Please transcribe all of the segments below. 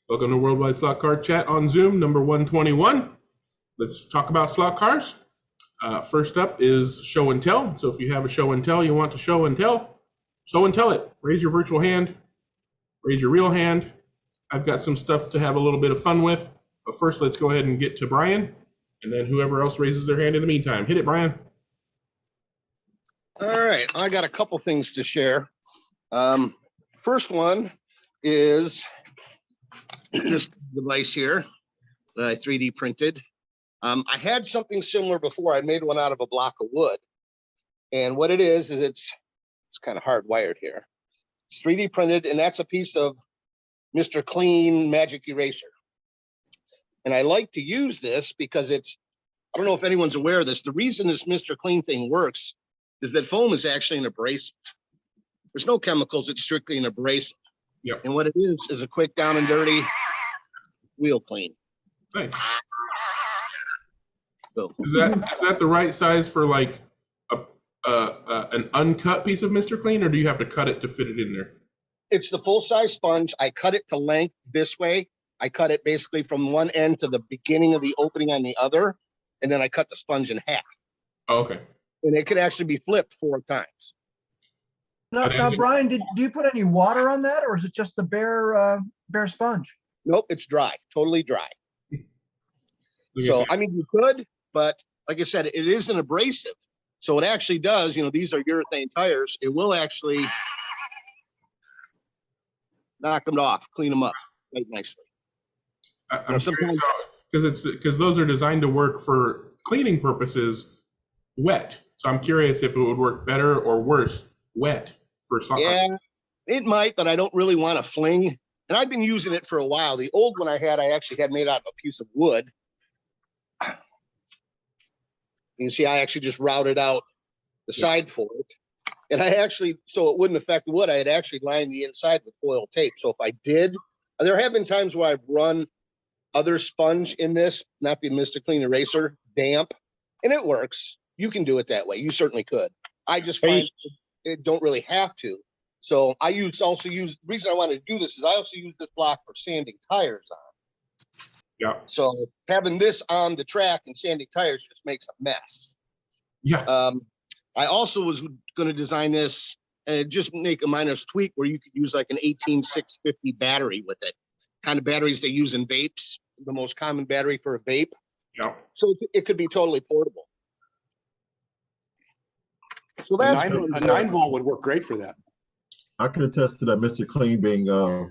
Welcome to Worldwide Slot Car Chat on Zoom, number 121. Let's talk about slot cars. First up is show and tell. So if you have a show and tell you want to show and tell it. Raise your virtual hand, raise your real hand. I've got some stuff to have a little bit of fun with. But first, let's go ahead and get to Brian, and then whoever else raises their hand in the meantime. Hit it, Brian. All right, I got a couple things to share. First one is this device here that I 3D printed. I had something similar before. I made one out of a block of wood. And what it is it's kind of hardwired here. It's 3D printed, and that's a piece of Mr. Clean Magic Eraser. And I like to use this because I don't know if anyone's aware of this. The reason this Mr. Clean thing works is that foam is actually an abrasive. There's no chemicals, it's strictly an abrasive. Yep. And what it is a quick down and dirty wheel clean. Nice. So, Is that the right size for like an uncut piece of Mr. Clean, or do you have to cut it to fit it in there? it's the full-size sponge. I cut it to length this way. I cut it basically from one end to the beginning of the opening on the other, and then I cut the sponge in half. Oh, okay. And it could actually be flipped 4 times. Now, Brian, do you put any water on that, or is it just the bare sponge? Nope, it's dry, totally dry. So, I mean, you could, but like I said, it is an abrasive. So it actually does, these are urethane tires. It will actually knock them off, clean them up quite nicely. I'm curious because those are designed to work for cleaning purposes wet. So I'm curious if it would work better or worse wet for slot. Yeah, it might, but I don't really want to fling. And I've been using it for a while. The old one I actually had made out of a piece of wood. You can see I actually just routed out the side for it. And so it wouldn't affect the wood, I had actually lined the inside with foil tape. So if I did, there have been times where I've run other sponge in this, not the Mr. Clean Eraser, damp, and it works. You can do it that way. You certainly could. I just find it don't really have to. So I also use, the reason I wanted to do this is I also use this block for sanding tires on. Yeah. So having this on the track and sanding tires just makes a mess. Yeah. I also was going to design this and just make a minor tweak where you could use like an 18650 battery with it. Kind of batteries they use in vapes, the most common battery for a vape. Yeah. So it could be totally portable. So that's a 9-volt would work great for that. I can attest to that Mr. Clean being a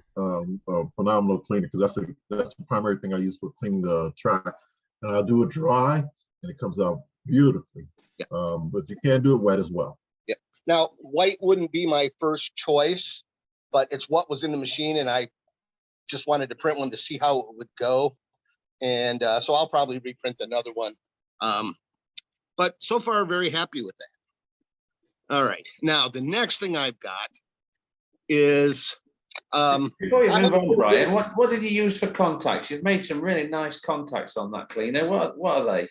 phenomenal cleaner, because that's the primary thing I use for cleaning the track. And I'll do it dry and it comes out beautifully. Yeah. But you can do it wet as well. Yeah. Now, white wouldn't be my first choice, but it's what was in the machine, and I just wanted to print one to see how it would go. And so I'll probably reprint another one. But so far, very happy with that. All right. Now, the next thing I've got is before you move on, Brian, what did you use for contacts? You've made some really nice contacts on that cleaner. What are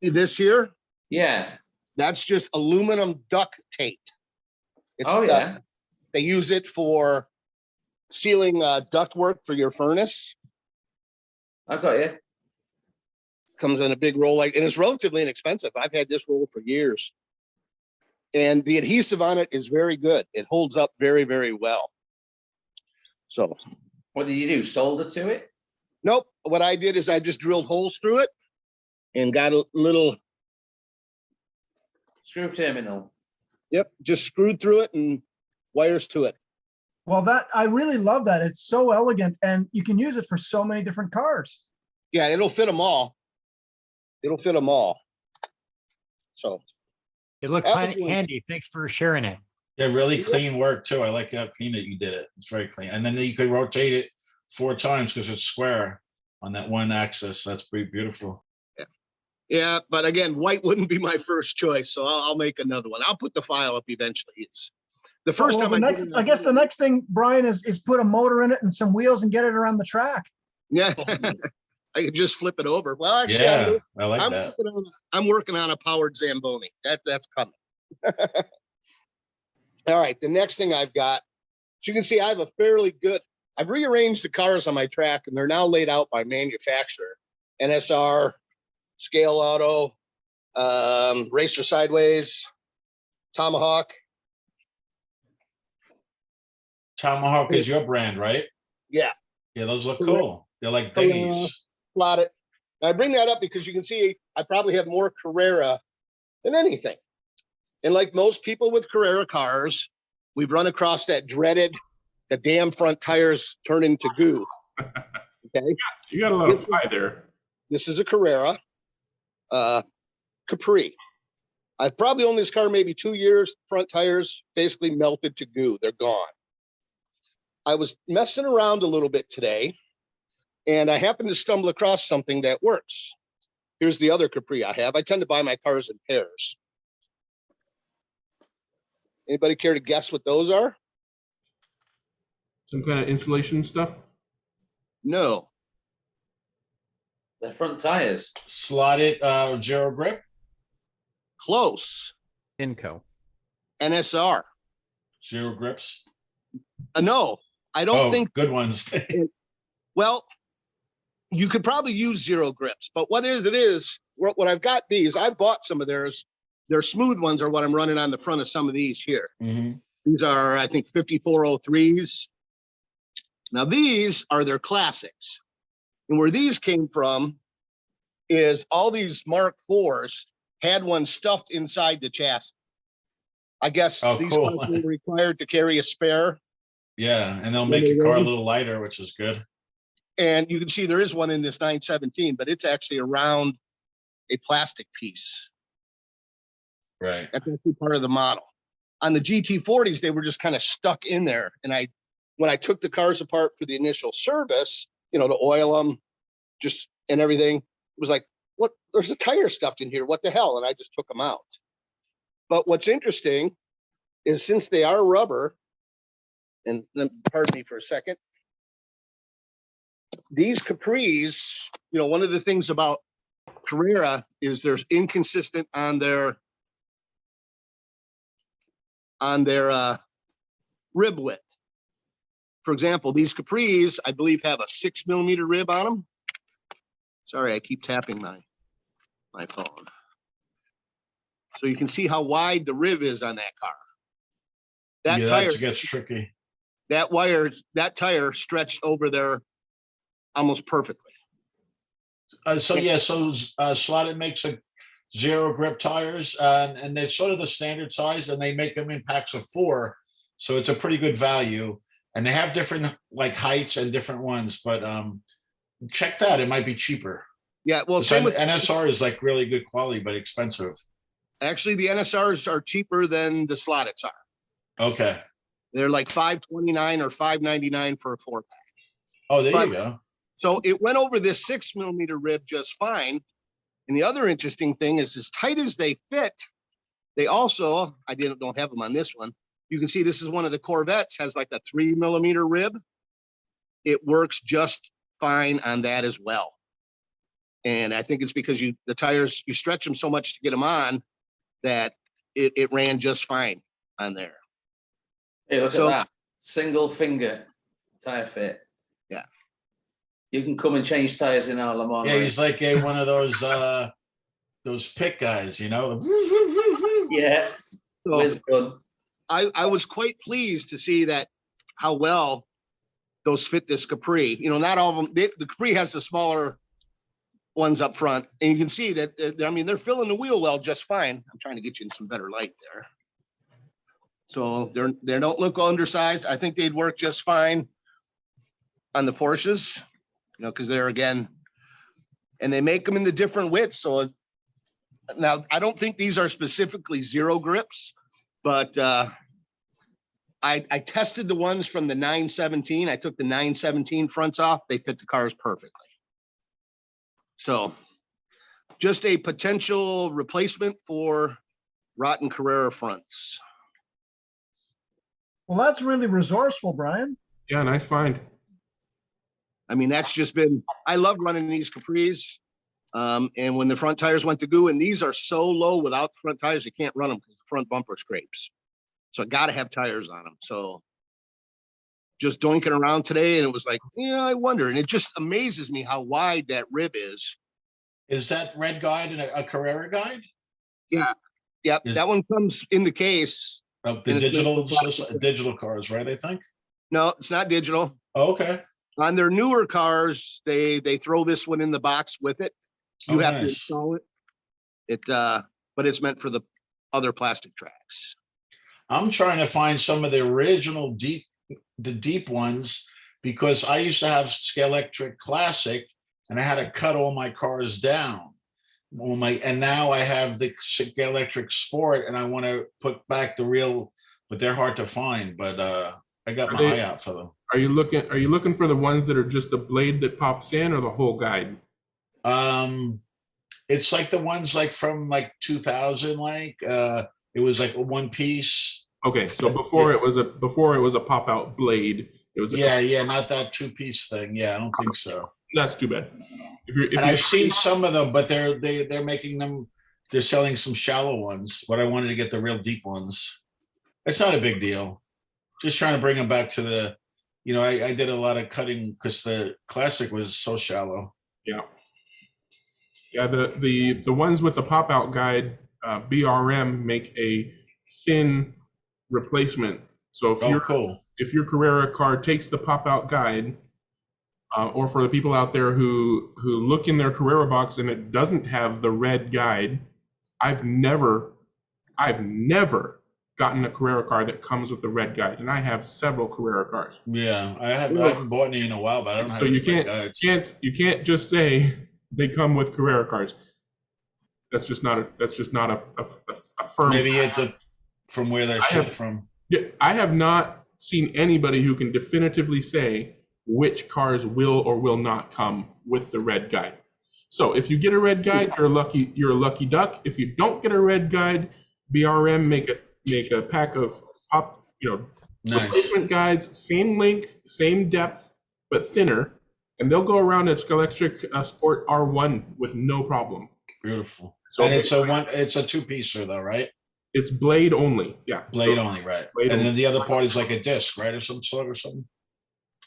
they? This here? Yeah. That's just aluminum duct tape. Yeah. They use it for sealing ductwork for your furnace. I got you. Comes in a big roll, and it's relatively inexpensive. I've had this roll for years. And the adhesive on it is very good. It holds up very, very well. So. What did you do? Solder to it? Nope. What I did is I just drilled holes through it and got a little screw terminal. Yep. Just screwed through it and wires to it. Well, I really love that. It's so elegant, and you can use it for so many different cars. Yeah, it'll fit them all. It'll fit them all. So. It looks handy. Thanks for sharing it. Yeah, really clean work too. I like how clean that you did it. It's very clean. And then you could rotate it 4 times because it's square on that one axis. That's pretty beautiful. Yeah. Yeah, but again, white wouldn't be my first choice, so I'll make another one. I'll put the file up eventually. It's the first time I guess the next thing, Brian, is put a motor in it and some wheels and get it around the track. Yeah. I could just flip it over. Well, actually, yeah, I like that. I'm working on a powered Zamboni. That's coming. All right. The next thing I've got, as you can see, I have a fairly good, I've rearranged the cars on my track and they're now laid out by manufacturer. NSR, Scale Auto, Racer Sideways, Tomahawk. Tomahawk is your brand, right? Yeah. Yeah, those look Correct. cool. They're like dinghies. Plot it. I bring that up because you can see I probably have more Carrera than anything. And like most people with Carrera cars, we've run across that dreaded, the damn front tires turn into goo. Okay. You got a lot of fly there. This is a Carrera Capri. I've probably owned this car maybe 2 years. Front tires basically melted to goo. They're gone. I was messing around a little bit today, and I happened to stumble across something that works. Here's the other Capri I have. I tend to buy my cars in pairs. Anybody care to guess what those are? Some kind of insulation stuff. No. They're front tires. Slotted zero grip. Close. Inco. NSR. Zero grips. No, I don't Oh, think. good ones. Well, you could probably use zero grips, but what what I've got these, I've bought some of theirs. Their smooth ones are what I'm running on the front of some of these here. Mhm. These are, I think, 5403s. Now, these are their classics. And where these came from is all these Mark IVs had one stuffed inside the chassis. I guess Oh, these cool. cars were required to carry a spare. Yeah, and they'll make your car a little lighter, which is good. And you can see there is one in this 917, but it's actually around a plastic piece. Right. That's actually part of the model. On the GT40s, they were just kind of stuck in there. And when I took the cars apart for the initial service, to oil them, and everything, it was like, what? There's a tire stuffed in here. What the hell? And I just took them out. But what's interesting is since they are rubber, and pardon me for a second, these Capris, one of the things about Carrera is there's inconsistent on their rib width. For example, these Capris, I believe, have a 6mm rib on them. Sorry, I keep tapping my phone. So you can see how wide the rib is on that car. That tire gets tricky. that tire stretched over there almost perfectly. Slotted makes a zero grip tires, and they're sort of the standard size, and they make them in packs of 4, so it's a pretty good value. And they have different like heights and different ones, but check that; it might be cheaper. Yeah, well, same with NSR is like really good quality, but expensive. Actually, the NSRs are cheaper than the Slotteds are. Okay. They're like $529 or $599 for a 4-pack. Oh, there you go. So it went over this 6mm rib just fine. And the other interesting thing is, as tight as they fit, they also, don't have them on this one. You can see this is one of the Corvettes, has like a 3mm rib. It works just fine on that as well. And I think it's because the tires, you stretch them so much to get them on that it ran just fine on there. Hey, look at that. Single finger tire fit. Yeah. You can come and change tires in our Le Mans. Yeah, he's like one of those pick guys, Yeah. So I was quite pleased to see how well those fit this Capri. Not all of them. The Capri has the smaller ones up front, and you can see that they're filling the wheel well just fine. I'm trying to get you in some better light there. So they don't look undersized. I think they'd work just fine on the Porsches, because they're, again, and they make them in the different widths. So now I don't think these are specifically zero grips, but I tested the ones from the 917. I took the 917 fronts off. They fit the cars perfectly. So just a potential replacement for rotten Carrera fronts. Well, that's really resourceful, Brian. Yeah, nice find. I mean, that's just been, I love running these Capris. And when the front tires went to goo, and these are so low without the front tires, you can't run them because the front bumper scrapes. So I got to have tires on them. So just doinking around today, and it was like, yeah, I wonder. And it just amazes me how wide that rib is. Is that red guide and a Carrera guide? Yeah. Yep. Is- That one comes in the case. Of the And it's made digital, for plastic. digital cars, right? I think. No, it's not digital. Oh, okay. On their newer cars, they throw this one in the box with it. You Oh, have to nice. install it. But it's meant for the other plastic tracks. I'm trying to find some of the original deep ones, because I used to have Scalextric Classic, and I had to cut all my cars down. And now I have the Scalextric Sport, and I want to put back the real, but they're hard to find. But I got my eye out for them. Are you looking for the ones that are just the blade that pops in, or the whole guide? It's like the ones like from like 2000, like it was like a one piece. Okay, so before it was a pop out blade. It was not that 2-piece thing. Yeah, I don't think so. That's too bad. And I've seen some of them, but they're making them. They're selling some shallow ones, but I wanted to get the real deep ones. It's not a big deal. Just trying to bring them back to the. I did a lot of cutting because the Classic was so shallow. Yeah. Yeah, the ones with the pop out guide, BRM make a thin replacement. So if your Carrera car takes the pop out guide, or for the people out there who look in their Carrera box and it doesn't have the red guide, I've never gotten a Carrera car that comes with the red guide, and I have several Carrera cars. Yeah, I haven't bought any in a while, but I don't have. So you can't just say they come with Carrera cars. That's just not a firm. Maybe from where they're shipped from. Yeah, I have not seen anybody who can definitively say which cars will or will not come with the red guide. So if you get a red guide, you're a lucky duck. If you don't get a red guide, BRM make a pack of replacement guides, same length, same depth, but thinner, and they'll go around a Scalextric Sport R1 with no problem. Beautiful. So and it's a 2-piecer though, right? It's blade only. Yeah. Blade only, right? Blade and only. then the other part is like a disc, right, or some sort or something.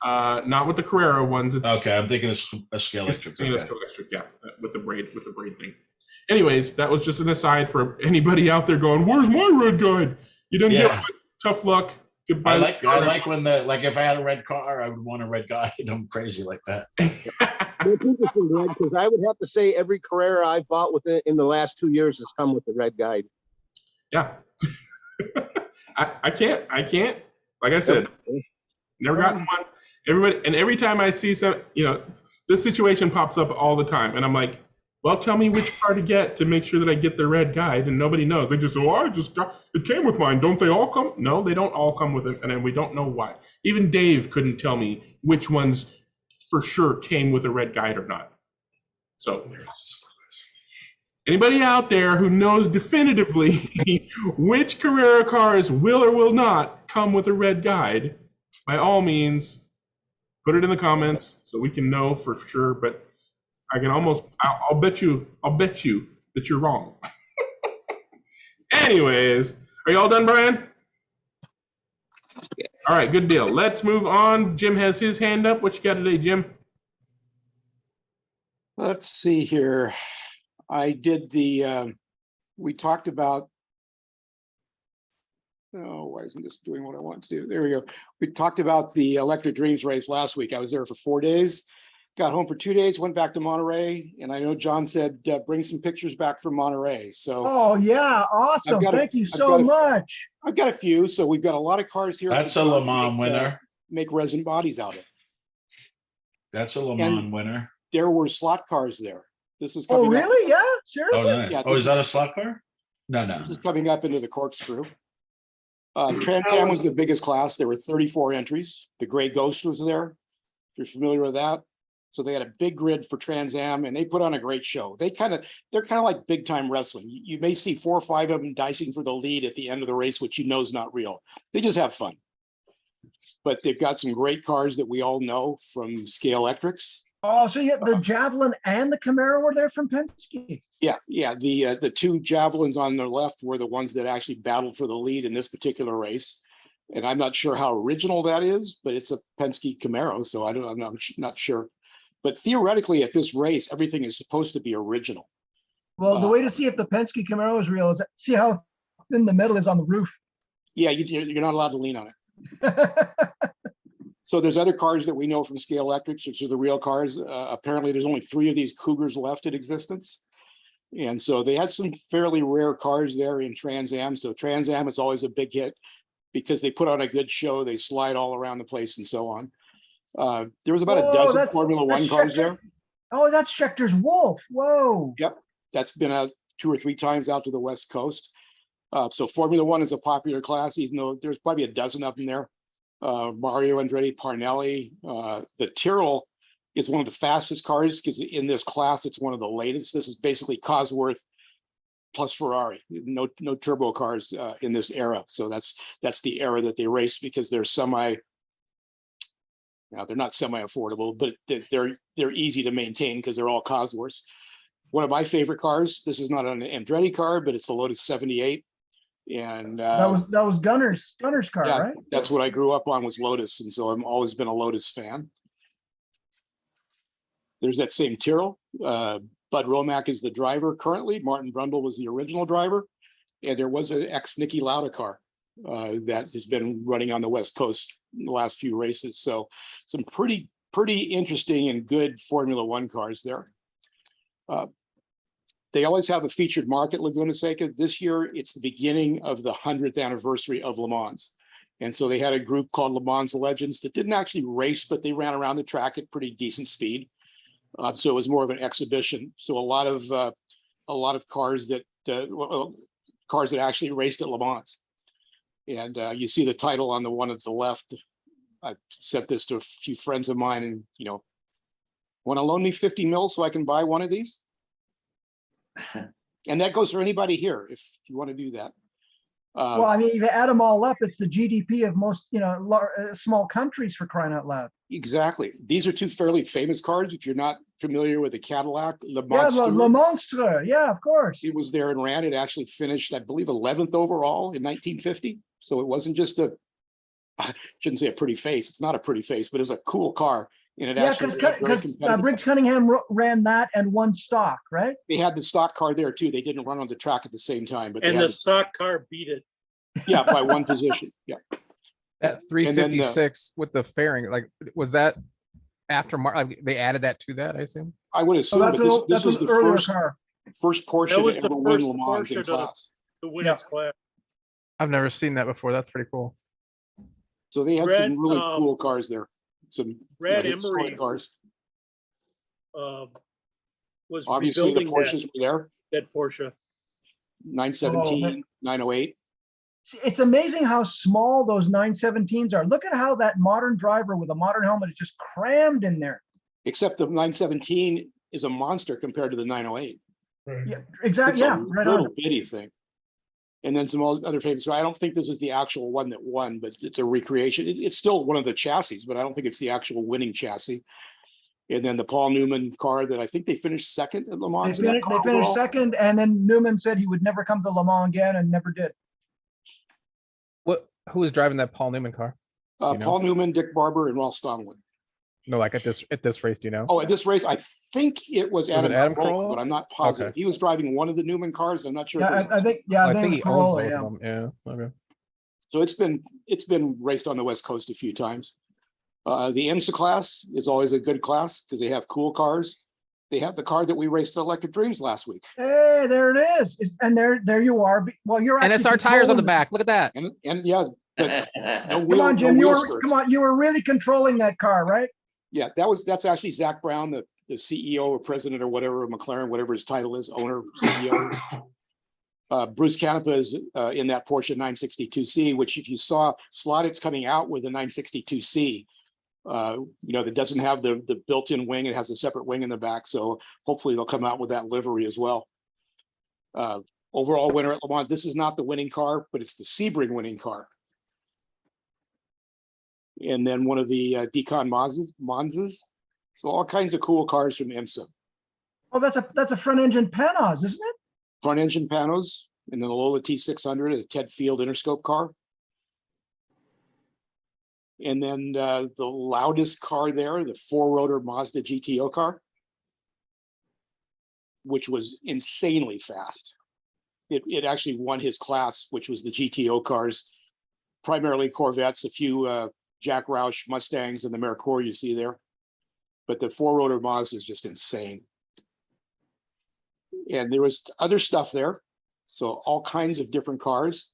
Not with the Carrera ones. It's, okay, I'm thinking it's a Scalextric. Okay. Scalextric, yeah, with the braid thing. Anyways, that was just an aside for anybody out there going, "Where's my red guide?" You didn't get one. Tough luck. Goodbye. I like when if I had a red car, I would want a red guide. I'm crazy like that. It's interesting, Greg, because I would have to say every Carrera I've bought in the last 2 years has come with the red guide. Yeah. I can't. Like I said, never gotten one. Every time I see some, this situation pops up all the time, and I'm like, well, tell me which car to get to make sure that I get the red guide, and nobody knows. They just say, "Oh, it came with mine. Don't they all come?" No, they don't all come with it, and then we don't know why. Even Dave couldn't tell me which ones for sure came with a red guide or not. So anybody out there who knows definitively which Carrera cars will or will not come with a red guide, by all means, put it in the comments so we can know for sure. But I can I'll bet you that you're wrong. Anyways, are you all done, Brian? Yeah. All right, good deal. Let's move on. Jim has his hand up. What you got today, Jim? Let's see here. I did we talked about, why isn't this doing what I want to do? There we go. We talked about the Electric Dreams race last week. I was there for 4 days, got home for 2 days, went back to Monterey, and I know John said, bring some pictures back from Monterey. So. Oh yeah, awesome. Thank you so much. I've got a few. So we've got a lot of cars here. That's a Le Mans winner. Make resin bodies out of. That's a Le Mans winner. There were slot cars there. This is coming really? Up. Yeah, seriously? Oh, nice. Yeah, is that a slot car? No. This is coming up into the corkscrew. Trans Am was the biggest class. There were 34 entries. The Gray Ghost was there. If you're familiar with that. So they had a big grid for Trans Am, and they put on a great show. They're kind of like big time wrestling. You may see 4 or 5 of them dicing for the lead at the end of the race, which is not real. They just have fun. But they've got some great cars that we all know from Scalextrics. Oh, so you the Javelin and the Camaro were there from Penske? Yeah. The 2 Javelins on the left were the ones that actually battled for the lead in this particular race. And I'm not sure how original that is, but it's a Penske Camaro, so I'm not sure. But theoretically, at this race, everything is supposed to be original. Well, the way to see if the Penske Camaro is real is see how thin the metal is on the roof. Yeah, you're not allowed to lean on it. So there's other cars that we know from Scale Electrics, which are the real cars. Apparently, there's only 3 of these Cougars left in existence. And so they had some fairly rare cars there in Trans Am. So Trans Am is always a big hit because they put on a good show. They slide all around the place and so on. There was about a dozen Formula One cars there. Oh, that's Schechter's Wolf. Whoa. Yep. That's been out 2 or 3 times out to the West Coast. So Formula One is a popular class. There's probably a dozen of them there. Mario Andretti Parnelli. The Tyrrell is one of the fastest cars because in this class, it's one of the latest. This is basically Cosworth plus Ferrari. No turbo cars in this era. So that's the era that they race because they're now they're not semi-affordable, but they're easy to maintain because they're all Cosworths. One of my favorite cars. This is not an Andretti car, but it's the Lotus 78. And that was Gunner's car, yeah, right? That's what I grew up on was Lotus, and so I've always been a Lotus fan. There's that same Tyrrell. Bud Romack is the driver currently. Martin Brundle was the original driver, and there was an ex-Niki Lauda car that has been running on the West Coast in the last few races. So some pretty interesting and good Formula One cars there. They always have a featured market, Laguna Seca. This year, it's the beginning of the 100th anniversary of Le Mans. And so they had a group called Le Mans Legends that didn't actually race, but they ran around the track at pretty decent speed. So it was more of an exhibition. So a lot of cars that actually raced at Le Mans. And you see the title on the one at the left. I sent this to a few friends of mine and, want to loan me 50 mil so I can buy one of these? And that goes for anybody here if you want to do that. Well, I mean, if you add them all up, it's the GDP of most, small countries, for crying out loud. Exactly. These are 2 fairly famous cars. If you're not familiar with the Cadillac, Le Monstre. Yeah, of course. It was there and ran. It actually finished, I believe, 11th overall in 1950. So it wasn't just I shouldn't say a pretty face. It's not a pretty face, but it's a cool car. And it because Briggs Cunningham ran that and won stock, right? They had the stock car there too. They didn't run on the track at the same time, but the stock car beat it. Yeah, by 1 position. Yeah. That 356 with the fairing, like, was that after they added that to that? I assume. I would assume. But this was the first Porsche to ever win Le Mans in class. The winners class. I've never seen that before. That's pretty cool. So they had some really cool cars there. Some Brad Emery cars. Was obviously the Porsches were there. That Porsche 917, 908. It's amazing how small those 917s are. Look at how that modern driver with a modern helmet is just crammed in there. Except the 917 is a monster compared to the 908. Right. Yeah, exactly. It's yeah, right little on. bitty thing. And then some other favorites. So I don't think this is the actual one that won, but it's a recreation. It's still one of the chassis, but I don't think it's the actual winning chassis. And then the Paul Newman car that I think they finished second at Le Mans. They finished second, and then Newman said he would never come to Le Mans again, and never did. Who was driving that Paul Newman car? Paul Newman, Dick Barber, and Ross Stonewall. No, like at this race, do you know? Oh, at this race, I think it was Adam Carolla, but I'm not positive. Okay. He was driving one of the Newman cars. I'm not sure. Yeah, I think he owns both of them. Yeah. Okay. So it's been raced on the West Coast a few times. The IMSA class is always a good class because they have cool cars. They have the car that we raced at Electric Dreams last week. Hey, there it is. And there you are. Well, you're and it's our tires on the back. Look at that. And yeah, but no come on, Jim. You were really controlling that car, right? Yeah, that's actually Zach Brown, the CEO or president or whatever of McLaren, whatever his title is, owner, CEO. Bruce Canepa is in that Porsche 962C, which if you saw Slotted coming out with a 962C, that doesn't have the built-in wing. It has a separate wing in the back. So hopefully they'll come out with that livery as well. Overall winner at Le Mans. This is not the winning car, but it's the Sebring winning car. And then one of the Decon Monzas. So all kinds of cool cars from IMSA. Oh, that's a front engine Panos, isn't it? Front engine Panos, and then the Lola T600, a Ted Field Interscope car. And then the loudest car there, the 4-rotor Mazda GTO car, which was insanely fast. It actually won his class, which was the GTO cars, primarily Corvettes, a few Jack Roush Mustangs, and the Mercours you see there. But the 4-rotor Mazda is just insane. And there was other stuff there. So all kinds of different cars.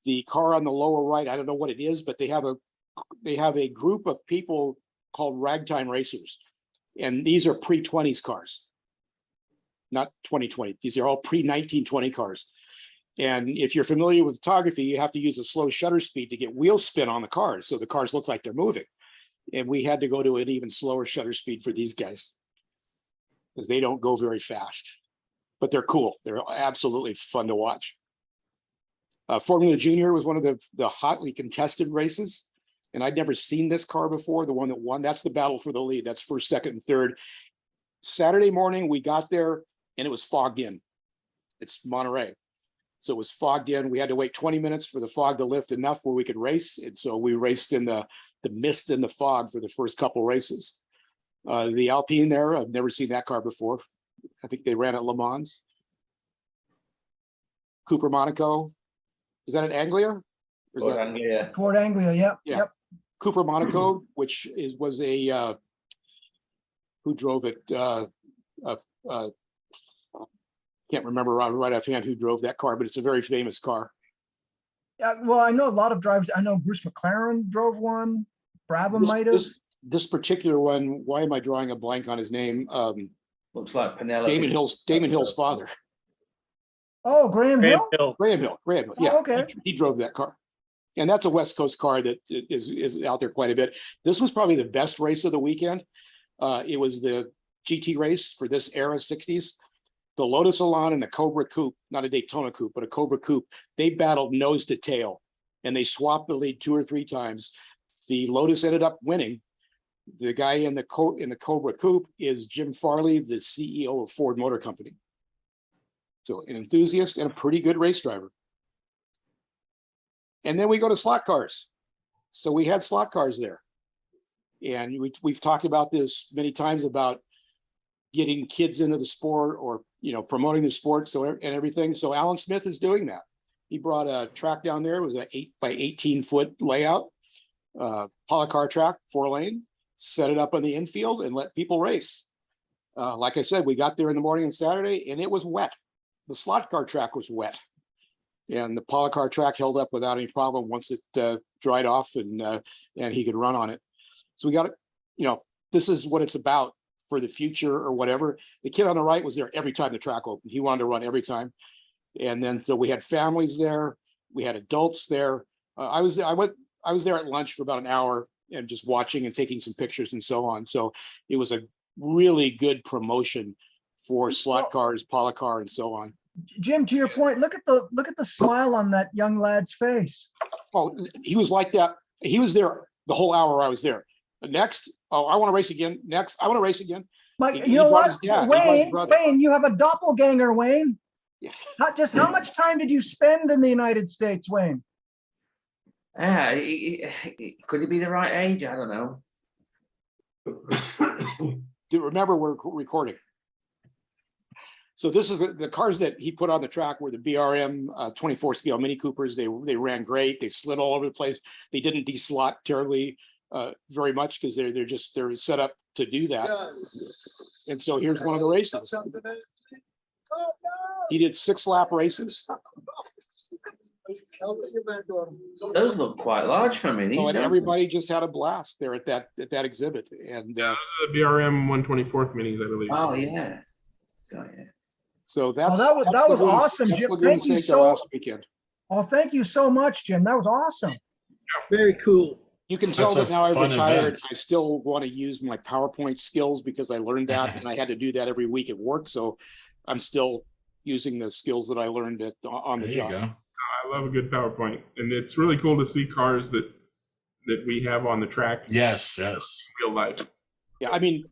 The car on the lower right, I don't know what it is, but they have a group of people called Ragtime Racers. And these are pre-20s cars, not 2020. These are all pre-1920 cars. And if you're familiar with photography, you have to use a slow shutter speed to get wheel spin on the cars, so the cars look like they're moving. And we had to go to an even slower shutter speed for these guys because they don't go very fast, but they're cool. They're absolutely fun to watch. Formula Junior was one of the hotly contested races. And I'd never seen this car before, the one that won. That's the battle for the lead. That's first, second, and third. Saturday morning, we got there and it was fogged in. It's Monterey. So it was fogged in. We had to wait 20 minutes for the fog to lift enough where we could race. And so we raced in the mist and the fog for the first couple races. The Alpine there, I've never seen that car before. I think they ran at Le Mans. Cooper Monaco. Is that an Anglia? Or is Ford that Anglia. Ford Anglia, yep. Yeah. Yep. Cooper Monaco, which was a who drove it? Can't remember right offhand who drove that car, but it's a very famous car. Yeah, well, I know a lot of drivers. I know Bruce McLaren drove one. Brabham might have. This particular one, why am I drawing a blank on his name? Looks like Penelope. Damon Hill's father. Oh, Graham Hill? Graham Hill. Yeah, Oh, okay. he drove that car. And that's a West Coast car that is out there quite a bit. This was probably the best race of the weekend. It was the GT race for this era, 60s. The Lotus Elan and the Cobra Coupe, not a Daytona Coupe, but a Cobra Coupe, they battled nose to tail and they swapped the lead 2 or 3 times. The Lotus ended up winning. The guy in the Cobra Coupe is Jim Farley, the CEO of Ford Motor Company. So an enthusiast and a pretty good race driver. And then we go to slot cars. So we had slot cars there. And we've talked about this many times about getting kids into the sport or, promoting the sport and everything. So Alan Smith is doing that. He brought a track down there. It was an 8 by 18 foot layout, polycar track, 4-lane, set it up on the infield and let people race. Like I said, we got there in the morning on Saturday and it was wet. The slot car track was wet. And the polycar track held up without any problem once it dried off and he could run on it. So we got it, this is what it's about for the future or whatever. The kid on the right was there every time the track opened. He wanted to run every time. And then, so we had families there. We had adults there. I was there at lunch for about an hour and just watching and taking some pictures and so on. So it was a really good promotion for slot cars, polycar, and so on. Jim, to your point, look at the smile on that young lad's face. Oh, he was like that. He was there the whole hour I was there. Next, oh, I want to race again. Next, I want to race again. Mike, you know what? Wayne, you have a doppelganger, Wayne. Yeah. How much time did you spend in the United States, Wayne? Could it be the right age? I don't know. Do remember we're recording. So this is the cars that he put on the track were the BRM 24 scale Mini Coopers. They ran great. They slid all over the place. They didn't de-slot terribly very much because they're set up to do that. And so here's one of the races. He did 6-lap races. Those look quite large for me. And everybody just had a blast there at that exhibit. And the BRM 124th minis, I believe. Oh yeah. So that was awesome, Jim. Thank you last weekend. Oh, thank you so much, Jim. That was awesome. Very cool. You can tell that now I've retired. I still want to use my PowerPoint skills because I learned that and I had to do that every week at work. So I'm still using the skills that I learned on the job. I love a good PowerPoint, and it's really cool to see cars that we have on the track. Yes. Real life. Yeah, I mean,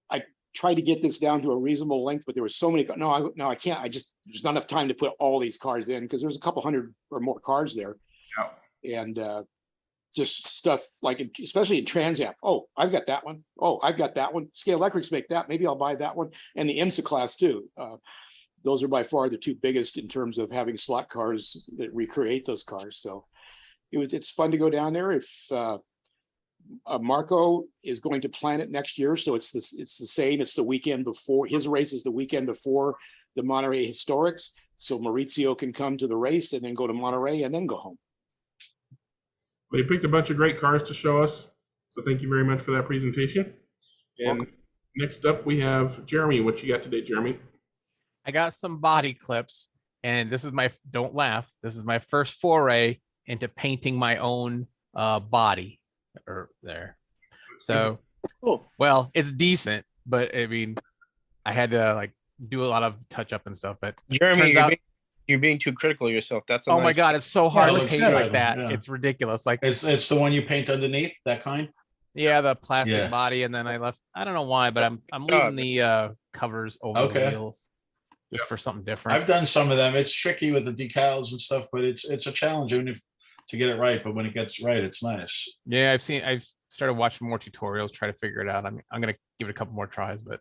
I tried to get this down to a reasonable length, but there were so many, no, I can't. There's not enough time to put all these cars in because there's a couple hundred or more cars there. Yeah. And just stuff like, especially in Trans Am. Oh, I've got that one. Oh, I've got that one. Scale Electrics make that. Maybe I'll buy that one. And the IMSA class too. Those are by far the two biggest in terms of having slot cars that recreate those cars. So it's fun to go down there. If Marco is going to plan it next year, so it's the same. It's the weekend before his race is the weekend before the Monterey Historics. So Maurizio can come to the race and then go to Monterey and then go home. Well, you picked a bunch of great cars to show us, so thank you very much for that presentation. And next up, we have Jeremy. What you got today, Jeremy? I got some body clips, and this is don't laugh. This is my first foray into painting my own body there. So, well, it's decent, but I mean, I had to like do a lot of touch up and stuff. But Jeremy, you're being too critical of yourself. That's my God, it's so hard to paint like that. Yeah. It's ridiculous. Like it's the one you paint underneath, that kind. Yeah, the plastic body, and then I don't know why, but I'm leaving the covers over the wheels just for something different. I've done some of them. It's tricky with the decals and stuff, but it's a challenge even if to get it right. But when it gets right, it's nice. Yeah, I've started watching more tutorials, try to figure it out. I'm gonna give it a couple more tries, but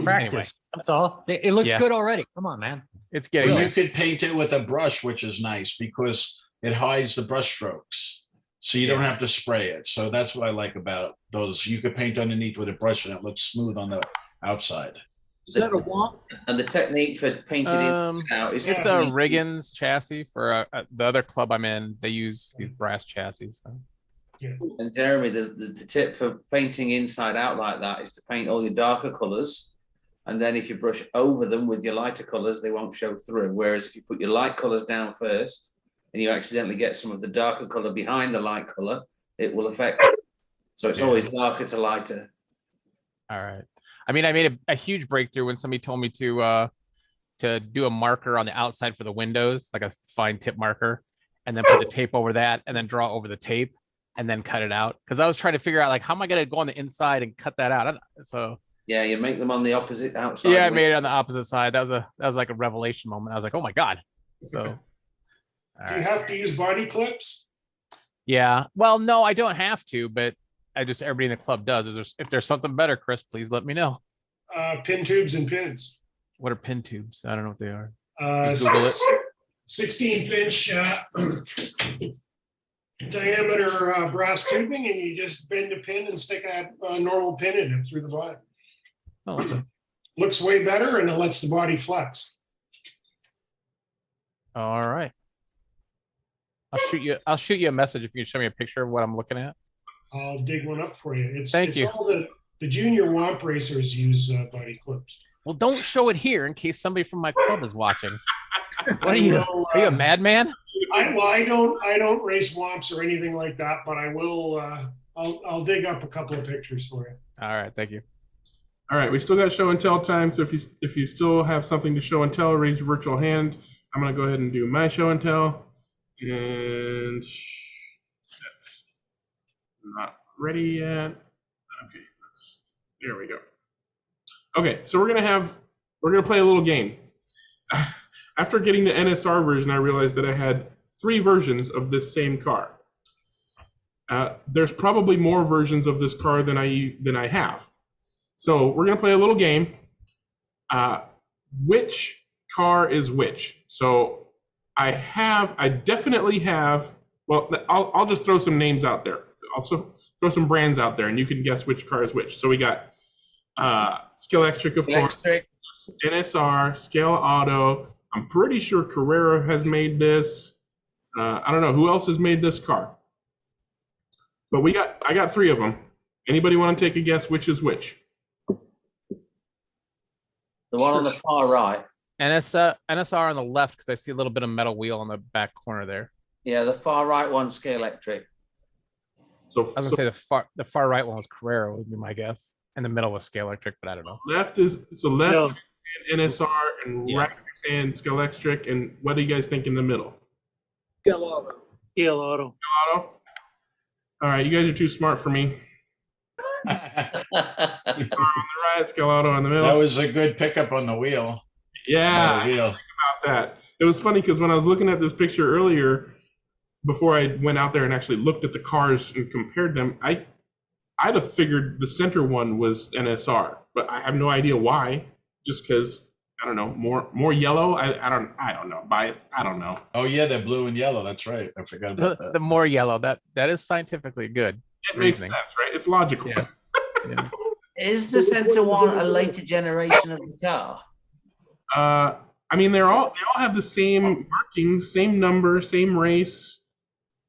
practice. Anyway. That's all. It looks good already. Come on, man. It's getting. You could paint it with a brush, which is nice because it hides the brush strokes, so you don't have to spray it. So that's what I like about those. You could paint underneath with a brush, and it looks smooth on the outside. Is that a womp? And the technique for painting it out is it's a Riggins chassis for the other club I'm in. They use these brass chassis. So. Yeah. And Jeremy, the tip for painting inside out like that is to paint all your darker colors. And then if you brush over them with your lighter colors, they won't show through. Whereas if you put your light colors down first and you accidentally get some of the darker color behind the light color, it will affect. So it's always darker to lighter. All right. I mean, I made a huge breakthrough when somebody told me to do a marker on the outside for the windows, like a fine tip marker, and then put the tape over that and then draw over the tape and then cut it out. Because I was trying to figure out like, how am I going to go on the inside and cut that out? So yeah, you make them on the opposite outside. Yeah, I made it on the opposite side. That was like a revelation moment. I was like, oh my God. So do you have to use body clips? Yeah. Well, no, I don't have to, but everybody in the club does. If there's something better, Chris, please let me know. Pin tubes and pins. What are pin tubes? I don't know what they are. Google it. 16th inch diameter brass tubing, and you just bend a pin and stick a normal pin in it through the body. Oh, okay. Looks way better, and it lets the body flex. All right. I'll shoot you a message if you can show me a picture of what I'm looking at. I'll dig one up for you. Thank you. All the junior womp racers use body clips. Well, don't show it here in case somebody from my club is watching. What are you? Are you a madman? I don't race womps or anything like that, but I will. I'll dig up a couple of pictures for you. All right, thank you. All right, we still got show and tell time. So if you still have something to show and tell, raise your virtual hand. I'm gonna go ahead and do my show and tell, and that's not ready yet. Okay, there we go. Okay, so we're gonna play a little game. After getting the NSR version, I realized that I had 3 versions of this same car. There's probably more versions of this car than I have. So we're gonna play a little game. Which car is which? So I definitely have. Well, I'll just throw some names out there. Also throw some brands out there, and you can guess which car is which. So we got Scale Electric, of course, NSR, Scale Auto. I'm pretty sure Carrera has made this. I don't know who else has made this car, but I got 3 of them. Anybody want to take a guess which is which? The one on the far right. NSR on the left, because I see a little bit of metal wheel on the back corner there. Yeah, the far right one, Scale Electric. So I was gonna say the far right one was Carrera would be my guess, and the middle was Scale Electric, but I don't know. Left is NSR, and right and Scale Electric, and what do you guys think in the middle? Scale Auto. Scale Auto. Scale Auto. All right, you guys are too smart for me. right, Scalotto on the middle. That was a good pickup on the wheel. Yeah, Wheel. about that. It was funny because when I was looking at this picture earlier, before I went out there and actually looked at the cars and compared them, I'd have figured the center one was NSR, but I have no idea why. Just because I don't know, more yellow. I don't know. Biased. I don't know. Oh yeah, they're blue and yellow. That's right. I forgot about that. The more yellow, that is scientifically good. It makes sense, right? It's logical. Yeah. Yeah. Is the center one a later generation of the car? I mean, they all have the same marking, same number, same race,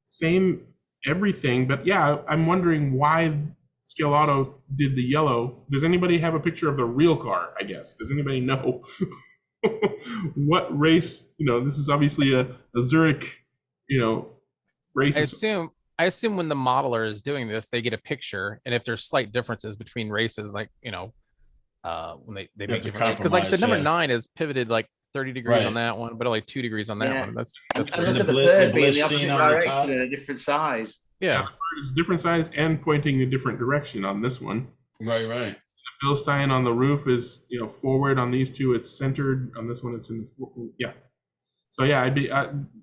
same everything. But yeah, I'm wondering why Scalotto did the yellow. Does anybody have a picture of the real car? I guess. Does anybody know what race? This is obviously a Zurich, race. I assume when the modeler is doing this, they get a picture, and if there's slight differences between races, like when they make different races, because like the number 9 is pivoted like 30 degrees on that one, but only 2 degrees on that one. That's and weird. look at the bird being the opposite direction in a different size. Yeah, it's different size and pointing a different direction on this one. Right. The Bilstein on the roof is forward. On these two, it's centered. On this one, it's in the yeah. So yeah,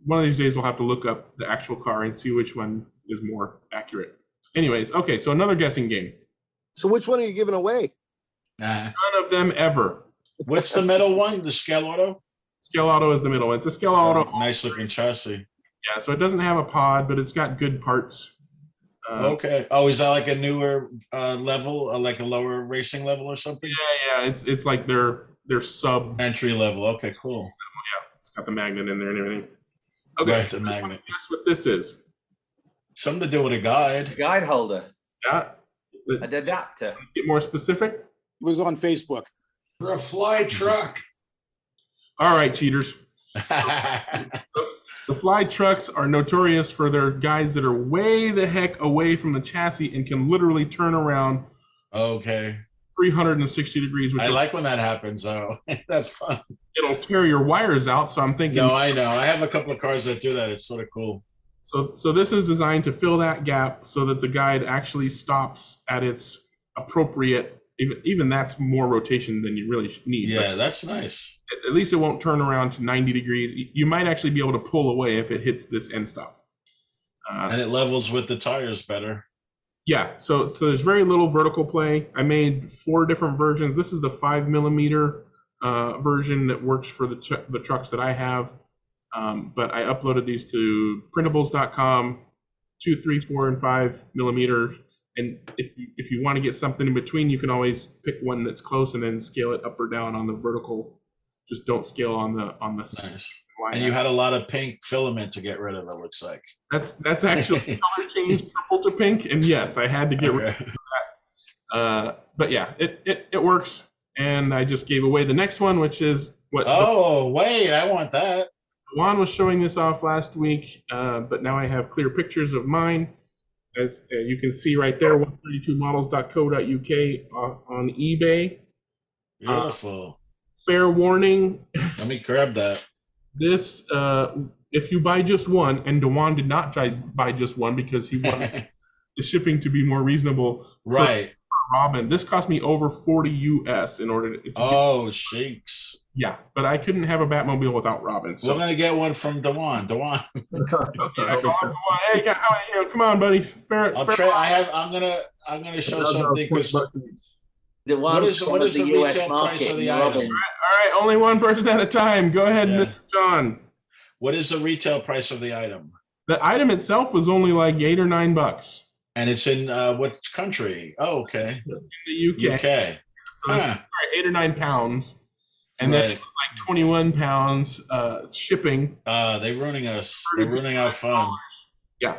one of these days we'll have to look up the actual car and see which one is more accurate. Anyways, okay, so another guessing game. So which one are you giving away? None of them ever. What's the middle one? The Scalotto? Scalotto is the middle one. It's a Scalotto. Nice looking chassis. Yeah, so it doesn't have a pod, but it's got good parts. Okay. Oh, is that like a newer level, like a lower racing level or something? Yeah. It's like their sub entry level. Okay, cool. Yeah, it's got the magnet in there and everything. Okay, right, the magnet. Guess what this is? Something to do with a guide. A guide holder. Yeah. An adapter. Get more specific. It was on Facebook. For a fly truck. All right, cheaters. The fly trucks are notorious for their guides that are way the heck away from the chassis and can literally turn around. Okay. 360 degrees. I like when that happens, though. That's fun. It'll tear your wires out. So I'm thinking. No, I know. I have a couple of cars that do that. It's sort of cool. So this is designed to fill that gap so that the guide actually stops at its appropriate. Even that's more rotation than you really need. Yeah, that's nice. At least it won't turn around to 90 degrees. You might actually be able to pull away if it hits this end stop. And it levels with the tires better. Yeah, so there's very little vertical play. I made 4 different versions. This is the 5mm version that works for the trucks that I have. But I uploaded these to printables.com, 2, 3, 4, and 5mm. And if you want to get something in between, you can always pick one that's close and then scale it up or down on the vertical. Just don't scale on the nice. And you had a lot of pink filament to get rid of, it looks like. That's actually color change, purple to pink, and yes, I had to get rid of that. But yeah, it works. And I just gave away the next one, which is what. Oh wait, I want that. Juan was showing this off last week, but now I have clear pictures of mine. As you can see right there, 132models.co.uk on eBay. Beautiful. Fair warning. Let me grab that. This, if you buy just one, and DeJuan did not buy just one because he wanted the shipping to be more reasonable. Right. For Robin, this cost me over 40 US in order to oh, shakes. Yeah, but I couldn't have a Batmobile without Robin. So. We're gonna get one from DeJuan. Hey, come on, buddy. Spare I'm gonna show something. What is the retail price of the item? All right, only one person at a time. Go ahead, Mr. John. What is the retail price of the item? The item itself was only like $8 or $9. And it's in what country? Oh, okay. In the UK. So it's 8 or 9 pounds. And then it was like 21 pounds shipping. They're ruining us. They're ruining our fun. Yeah.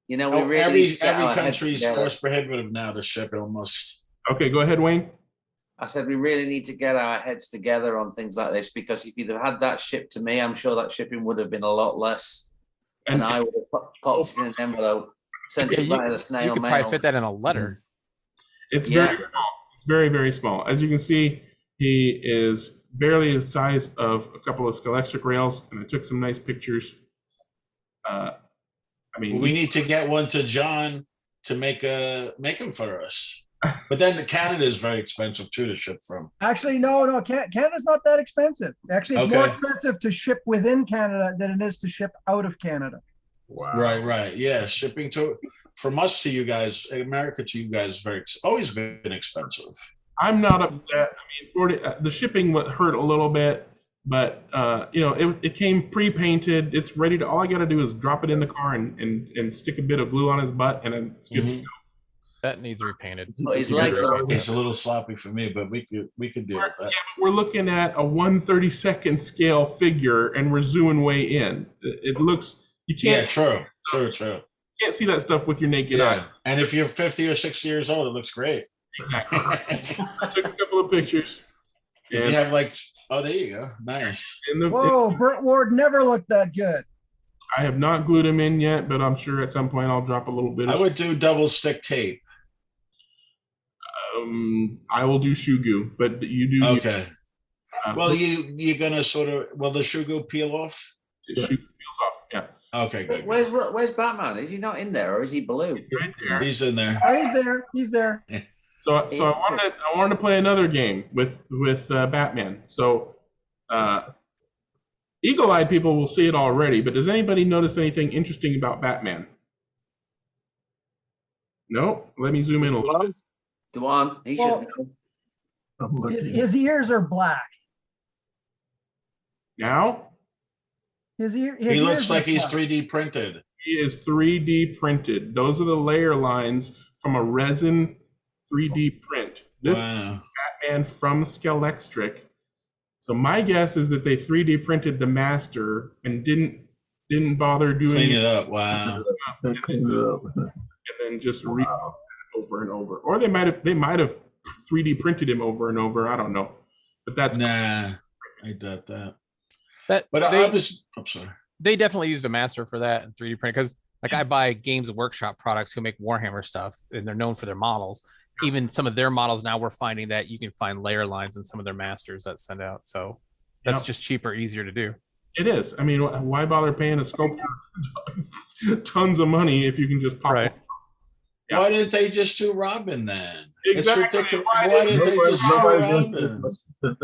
We really every country's cost prohibitive now to ship almost. Okay, go ahead, Wayne. I said we really need to get our heads together on things like this, because if you'd have had that shipped to me, I'm sure that shipping would have been a lot less. And I would have popped it in an envelope, sent it by the snail mail. You could probably fit that in a letter. It's very small. It's very, very small. As you can see, he is barely the size of a couple of Scalextric rails, and I took some nice pictures. We need to get one to John to make them for us. But then the Canada is very expensive too to ship from. Actually, no, Canada's not that expensive. Actually, it's more Okay. expensive to ship within Canada than it is to ship out of Canada. Wow. Right. Yeah, shipping to from us to you guys, America to you guys, always been expensive. I'm not upset. I mean, 40, the shipping hurt a little bit, but you know, it came pre-painted. It's ready to. All I got to do is drop it in the car and stick a bit of glue on his butt, and then it's good to go. That needs repainted. But his legs are. It's a little sloppy for me, but we could deal with that. Yeah, but we're looking at a 1/32 scale figure, and we're zooming way in. It looks. You can't. Yeah, true. You can't see that stuff with your naked eye. And if you're 50 or 60 years old, it looks great. Exactly. I took a couple of pictures. If you have like, oh, there you go. Nice. Whoa, Burt Ward never looked that good. I have not glued them in yet, but I'm sure at some point I'll drop a little bit. I would do double stick tape. I will do shoe goo, but you do. Okay. Well, you're gonna sort of. Will the shoe goo peel off? Shoe peels off. Yeah. Okay, good. Where's Batman? Is he not in there, or is he blue? Right there. He's in there. Oh, he's there. So I wanted to play another game with Batman. So eagle-eyed people will see it already, but does anybody notice anything interesting about Batman? No? Let me zoom in a little bit. Dewan, he should know. I'm looking. His ears are black. Now? His He ears looks are like he's black. 3D printed. He is 3D printed. Those are the layer lines from a resin 3D print. This Wow. is Batman from Skelextric. So my guess is that they 3D printed the master and didn't bother doing Clean it up. Wow. Clean it up. and then just read over and over. Or they might have 3D printed him over and over. I don't know. But that's Nah, I doubt that. That, But they, I'm sorry. they definitely used a master for that and 3D print because like I buy Games Workshop products who make Warhammer stuff and they're known for their models. Even some of their models now we're finding that you can find layer lines in some of their masters that send out. So that's just cheaper, easier to do. It is. I mean, why bother paying a sculptor tons of money if you can just pop Right. it? Yeah. Why didn't they just do Robin then? Exactly. It's ridiculous. Why Why didn't they just do Nobody's Robin?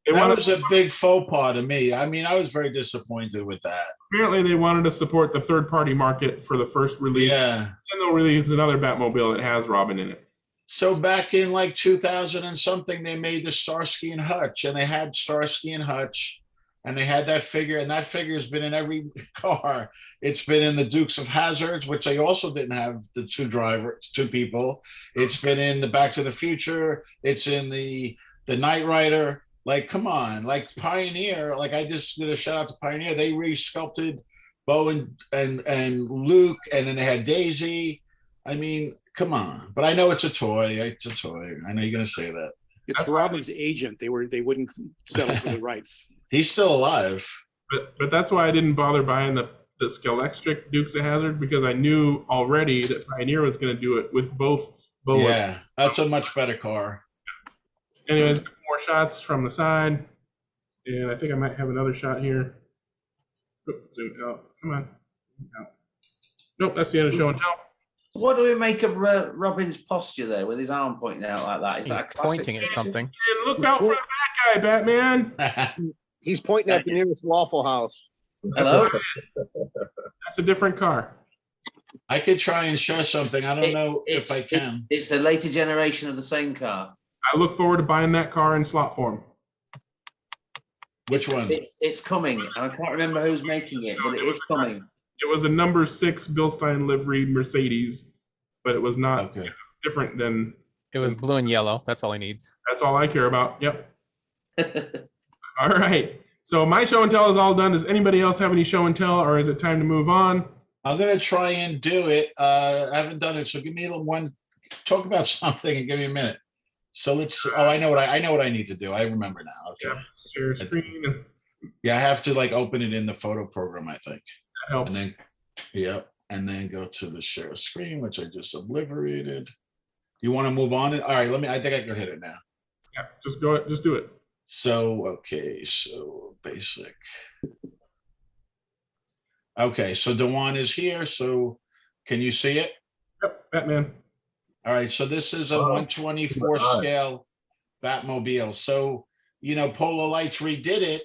They That wanted, was a big faux pas to me. I mean, I was very disappointed with that. apparently, they wanted to support the third-party market for the first release. Yeah. Then they'll release another Batmobile that has Robin in it. So back in like 2000 and something, they made the Starsky and Hutch, and they had Starsky and Hutch, and they had that figure, and that figure's been in every car. It's been in the Dukes of Hazzards, which they also didn't have the two people. It's been in the Back to the Future. It's in the Knight Rider. Like, come on, like Pioneer. Like I just did a shout out to Pioneer. They re-sculpted Bo and Luke, and then they had Daisy. I mean, come on. But I know it's a toy. It's a toy. I know you're gonna say that. It's Robin's agent. They wouldn't settle for the rights. He's still alive. But that's why I didn't bother buying the Skelextric Dukes of Hazzard, because I knew already that Pioneer was going to do it with both. Yeah, that's a much better car. Anyways, more shots from the side, and I think I might have another shot here. Oop, zoom out. Come on. Out. Nope, that's the end of show and tell. What do we make of Robin's posture there with his arm pointing out like that? Is that a classic? Pointing at something. And look out for the bad guy, Batman. He's pointing at the nearest Waffle House. Hello? That's a different car. I could try and show something. I don't know if I can. It's the later generation of the same car. I look forward to buying that car in slot form. Which one? It's coming, and I can't remember who's making it, but it is coming. It was a number 6 Bilstein livery Mercedes, but it was not. Okay. It was different than. It was blue and yellow. That's all he needs. That's all I care about. Yep. All right. So my show and tell is all done. Does anybody else have any show and tell, or is it time to move on? I'm gonna try and do it. I haven't done it, so give me a little one. Talk about something and give me a minute. So let's. Oh, I know what I need to do. I remember now. Okay. Yep. Share screen. Yeah, I have to like open it in the photo program, I think. That helps. And then, and then go to the share screen, which I just obliterated. You want to move on? All right, I think I can hit it now. Yeah, just go. Just do it. So, okay, so basic. Okay, so Dewan is here. So can you see it? Yep, Batman. All right, so this is a Wow. 124 Nice. scale Batmobile. So, Polar Lights redid it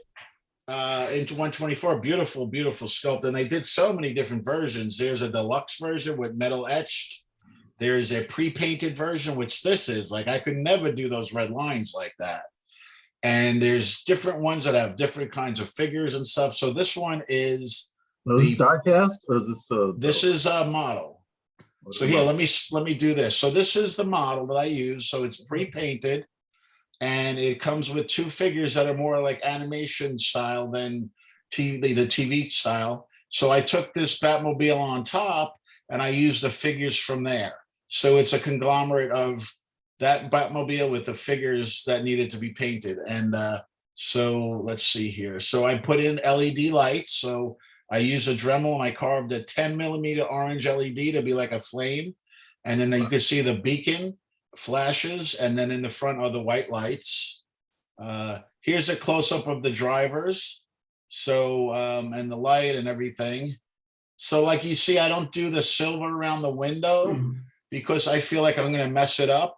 into 124. Beautiful, beautiful sculpt. And they did so many different versions. There's a deluxe version with metal etched. There's a pre-painted version, which this is. Like, I could never do those red lines like that. And there's different ones that have different kinds of figures and stuff. So this one is Now, is this die cast or is this this is a model. So here, let me do this. So this is the model that I use. So it's pre-painted, and it comes with two figures that are more like animation style than the TV style. So I took this Batmobile on top, and I used the figures from there. So it's a conglomerate of that Batmobile with the figures that needed to be painted. And so let's see here. So I put in LED lights. So I used a Dremel and I carved a 10mm orange LED to be like a flame. And then you can see the beacon flashes. And then in the front are the white lights. Here's a close-up of the drivers. So, and the light and everything. So like you see, I don't do the silver around the window because I feel like I'm going to mess it up.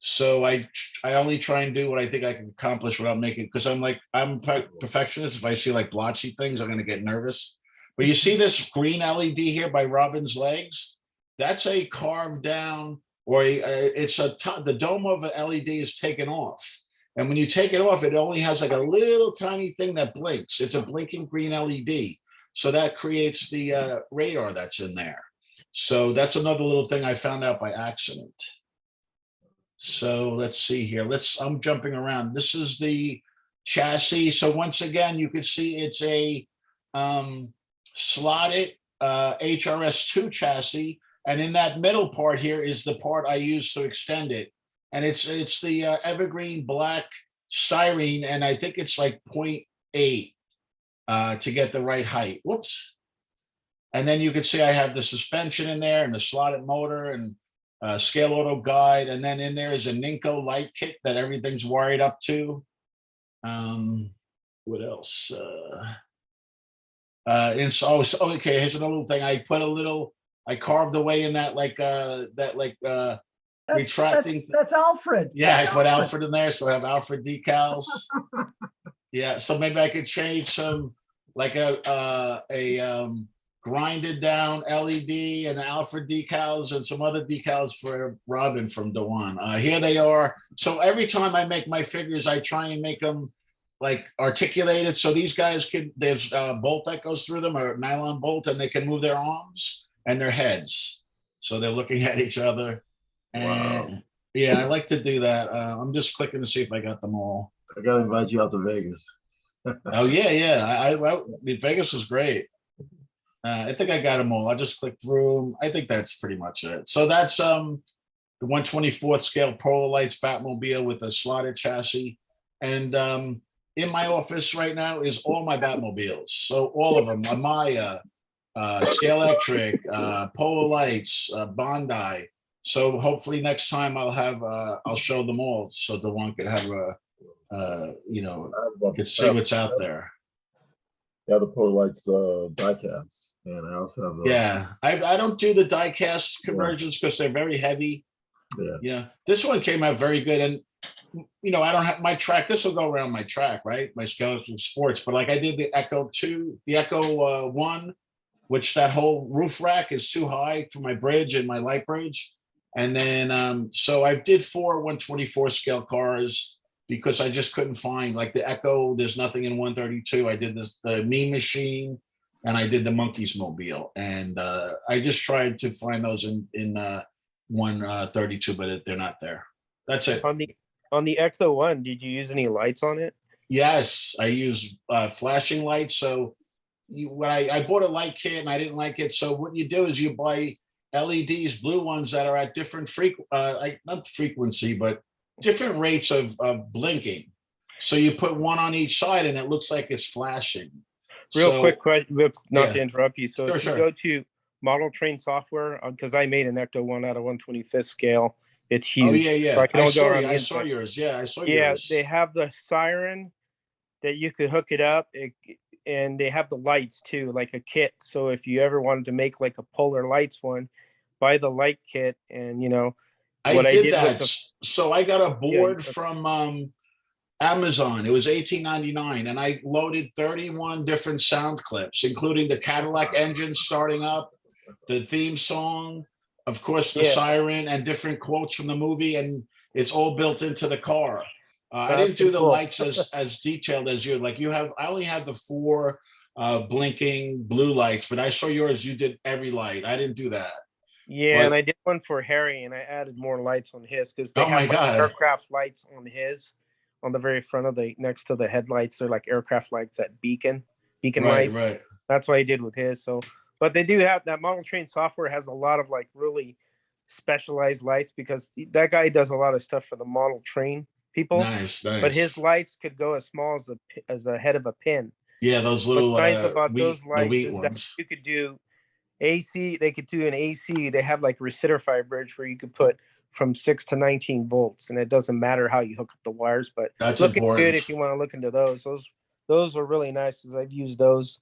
So I only try and do what I think I can accomplish without making, because I'm a perfectionist. If I see like blotchy things, I'm going to get nervous. But you see this green LED here by Robin's Legs? That's a carved down, or the dome of an LED is taken off. And when you take it off, it only has like a little tiny thing that blinks. It's a blinking green LED. So that creates the radar that's in there. So that's another little thing I found out by accident. So let's see here. I'm jumping around. This is the chassis. So once again, you can see it's a slotted HRS2 chassis. And in that middle part here is the part I use to extend it. And it's the evergreen black styrene. And I think it's like 0.8 to get the right height. Whoops. And then you can see I have the suspension in there and the slotted motor and scale auto guide, and then in there is a Ninko light kit that everything's wired up to. What else? Okay, here's another little thing. I carved away in that retracting. That's Alfred. Yeah, That's I put Alfred in there, so I have Alfred decals. Yeah, so maybe I could change some like a grinded down LED and Alfred decals and some other decals for Robin from Dewan. Here they are. So every time I make my figures, I try and make them like articulated. So these guys there's a bolt that goes through them, or a nylon bolt, and they can move their arms and their heads. So they're looking at each other. And wow. Yeah, I like to do that. I'm just clicking to see if I got them all. I got to invite you out to Vegas. Oh, yeah. Vegas was great. I think I got them all. I just clicked through them. I think that's pretty much it. So that's the 1/24 scale Polar Lights Batmobile with a slotted chassis. And in my office right now is all my Batmobiles. So all of them, Amaya, Scale Electric, Polar Lights, Bondi. So hopefully next time I'll show them all so Dewan could have could see what's out there. Yeah, the Polar Lights die cast, and I also have. I don't do the die cast conversions because they're very heavy. Yeah, this one came out very good, and I don't have my track. This will go around my track, right? My Skeleton Sports, but like I did the Echo 2, the Echo 1, which that whole roof rack is too high for my bridge and my light bridge, and then so I did 4 1/24 scale cars. Because I just couldn't find, like the Echo, there's nothing in 132. I did the Mean Machine, and I did the Monkeys Mobile, and I just tried to find those in 132, but they're not there. That's it. On the Echo 1, did you use any lights on it? Yes, I use flashing lights. So when I bought a light kit and I didn't like it, so what you do is you buy LEDs, blue ones that are at different not frequency, but different rates of blinking. So you put one on each side and it looks like it's flashing. Quick question, not to interrupt you. So if you Sure. go to Model Train software, because I made an Ecto 1 out of 1/25 scale. It's huge. Oh, yeah. So I can I only go saw, around I the saw inside. yours. Yeah, I saw Yeah, yours. they have the siren that you could hook it up, and they have the lights too, like a kit. So if you ever wanted to make like a Polar Lights one, buy the light kit and, I what I did did with that. the- So I got a board you- from Amazon. It was $18.99, and I loaded 31 different sound clips, including the Cadillac engine starting up, the theme song, of course, the Yeah. siren, and different quotes from the movie, and it's all built into the car. I That's didn't do the cool. lights as detailed as you. Like you have, I only have the 4 blinking blue lights, but I saw yours. You did every light. I didn't do that. Yeah, But- and I did one for Harry, and I added more lights on his because they Oh my have like God. aircraft lights on his, on the very front of the next to the headlights. They're like aircraft lights that beacon Right, lights. right. That's what I did with his. So, but they do have that Model Train software has a lot of like really specialized lights because that guy does a lot of stuff for the Model Train people. Nice, nice. But his lights could go as small as the head of a pin. Yeah, those little What's nice about those the lights wheat is that ones. you could do AC. They could do an AC. They have like rectifier bridge where you could put from 6 to 19 volts, and it doesn't matter how you hook up the wires. But That's looking important. good if you want to look into those. Those are really nice because I've used those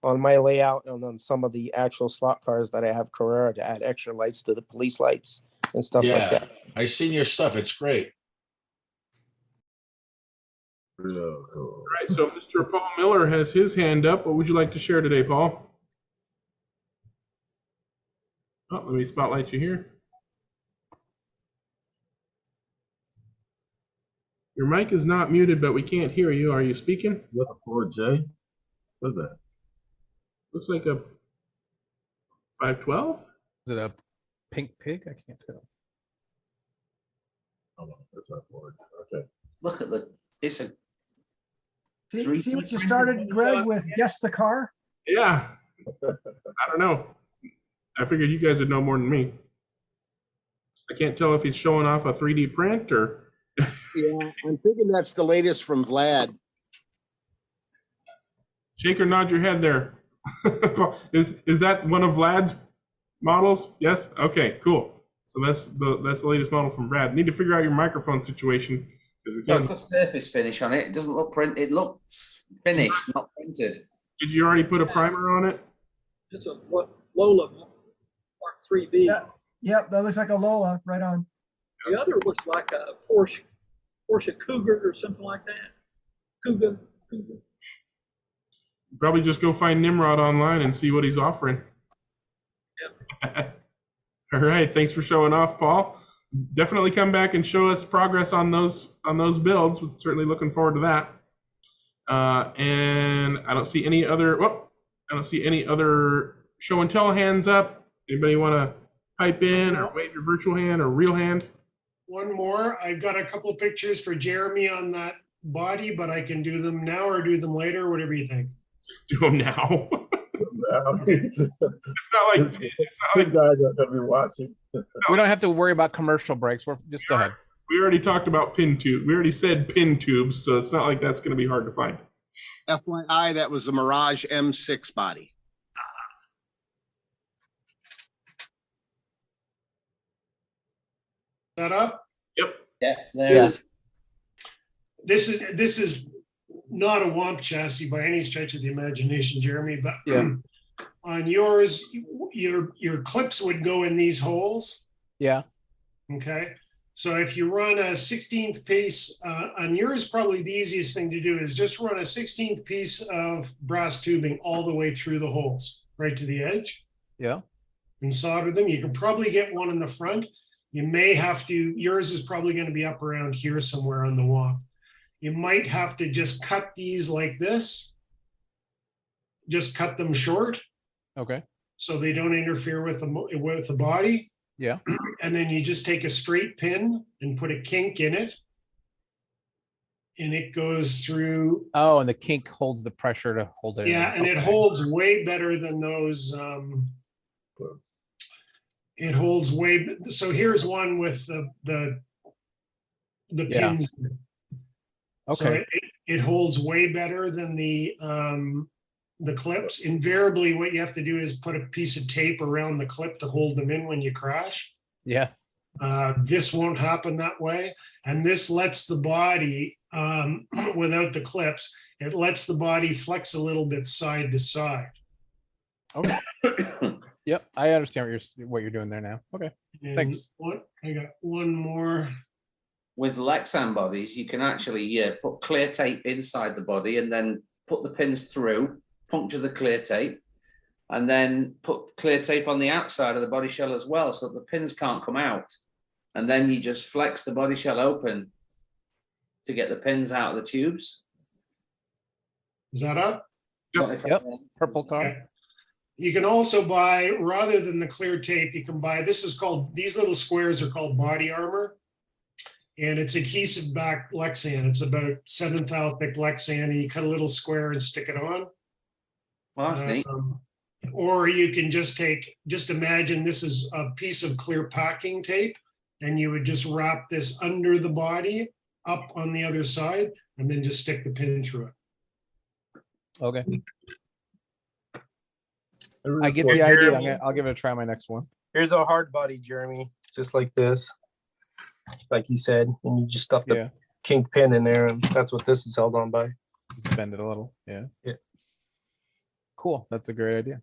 on my layout and on some of the actual slot cars that I have Carrera to add extra lights to the police lights and stuff like Yeah, that. I seen your stuff. It's great. Real cool. All right, so Mr. Paul Miller has his hand up. What would you like to share today, Paul? Oh, let me spotlight you here. Your mic is not muted, but we can't hear you. Are you speaking? You got the 4J? What's that? Looks like a 512. Is it a pink pig? I can't tell. Oh, no, that's not 4J. Okay. Look at it's a See what you started, Greg, with guess the car? Yeah. I don't know. I figured you guys would know more than me. I can't tell if he's showing off a 3D print or. Yeah, I'm thinking that's the latest from Vlad. Shake or nod your head there. Is that one of Vlad's models? Yes. Okay. Cool. So that's the latest model from Vlad. Need to figure out your microphone situation. got a surface finish on it. It doesn't look print. It looks finished, not printed. Did you already put a primer on it? It's a Lola Mark 3B. Yeah. Yep, that looks like a Lola right on. The other looks like a Porsche Cougar or something like that. Cougar. Probably just go find Nimrod online and see what he's offering. Yep. All right. Thanks for showing off, Paul. Definitely come back and show us progress on those builds. We're certainly looking forward to that. And I don't see any other. I don't see any other show and tell hands up. Anybody want to pipe in or wave your virtual hand or real hand? One more. I've got a couple of pictures for Jeremy on that body, but I can do them now or do them later, whatever you think. Just do them now. These guys are going to be watching. We don't have to worry about commercial breaks. We're just go ahead. We already talked about pin tube. We already said pin tubes, so it's not like that's going to be hard to find. FYI, that was the Mirage M6 body. That up? Yep. Yeah, there it is. This is not a Womp chassis by any stretch of the imagination, Jeremy, but Yeah. on yours, your clips would go in these holes. Yeah. Okay. So if you run a 16th piece on yours, probably the easiest thing to do is just run a 16th piece of brass tubing all the way through the holes, right to the edge, Yeah. and solder them. You can probably get one in the front. You may have to, yours is probably going to be up around here somewhere on the wall. You might have to just cut these like this. Just cut them short Okay. so they don't interfere with the body. Yeah. And then you just take a straight pin and put a kink in it. And it goes through. Oh, and the kink holds the pressure to hold it. Yeah, in. and it holds way better than those. It holds way. So here's one with the Yeah. pins. Okay. So it holds way better than the clips. Invariably, what you have to do is put a piece of tape around the clip to hold them in when you crash. Yeah. This won't happen that way. And this lets the body, without the clips, it lets the body flex a little bit side to side. Okay. Yep, I understand what you're doing there now. Okay, And thanks. I got one more. With Lexan bodies, you can actually put clear tape inside the body and then put the pins through, puncture the clear tape, and then put clear tape on the outside of the body shell as well, so that the pins can't come out. And then you just flex the body shell open to get the pins out of the tubes. Is that up? Yep. Purple card. You can also buy, rather than the clear tape, you can buy, these little squares are called body armor. And it's adhesive back Lexan. It's about 7th thou thick Lexan, and you cut a little square and stick it on. Well, that's neat. Or you can just imagine this is a piece of clear packing tape, and you would just wrap this under the body up on the other side, and then just stick the pin through it. Okay. I get the idea. I'll give it a try on my next one. Here's a hard body, Jeremy, just like this, like he said, and you just stuff the kink pin in there, and that's what this is held on by. Just bend it a little. Yeah. Yeah. Cool. That's a great idea.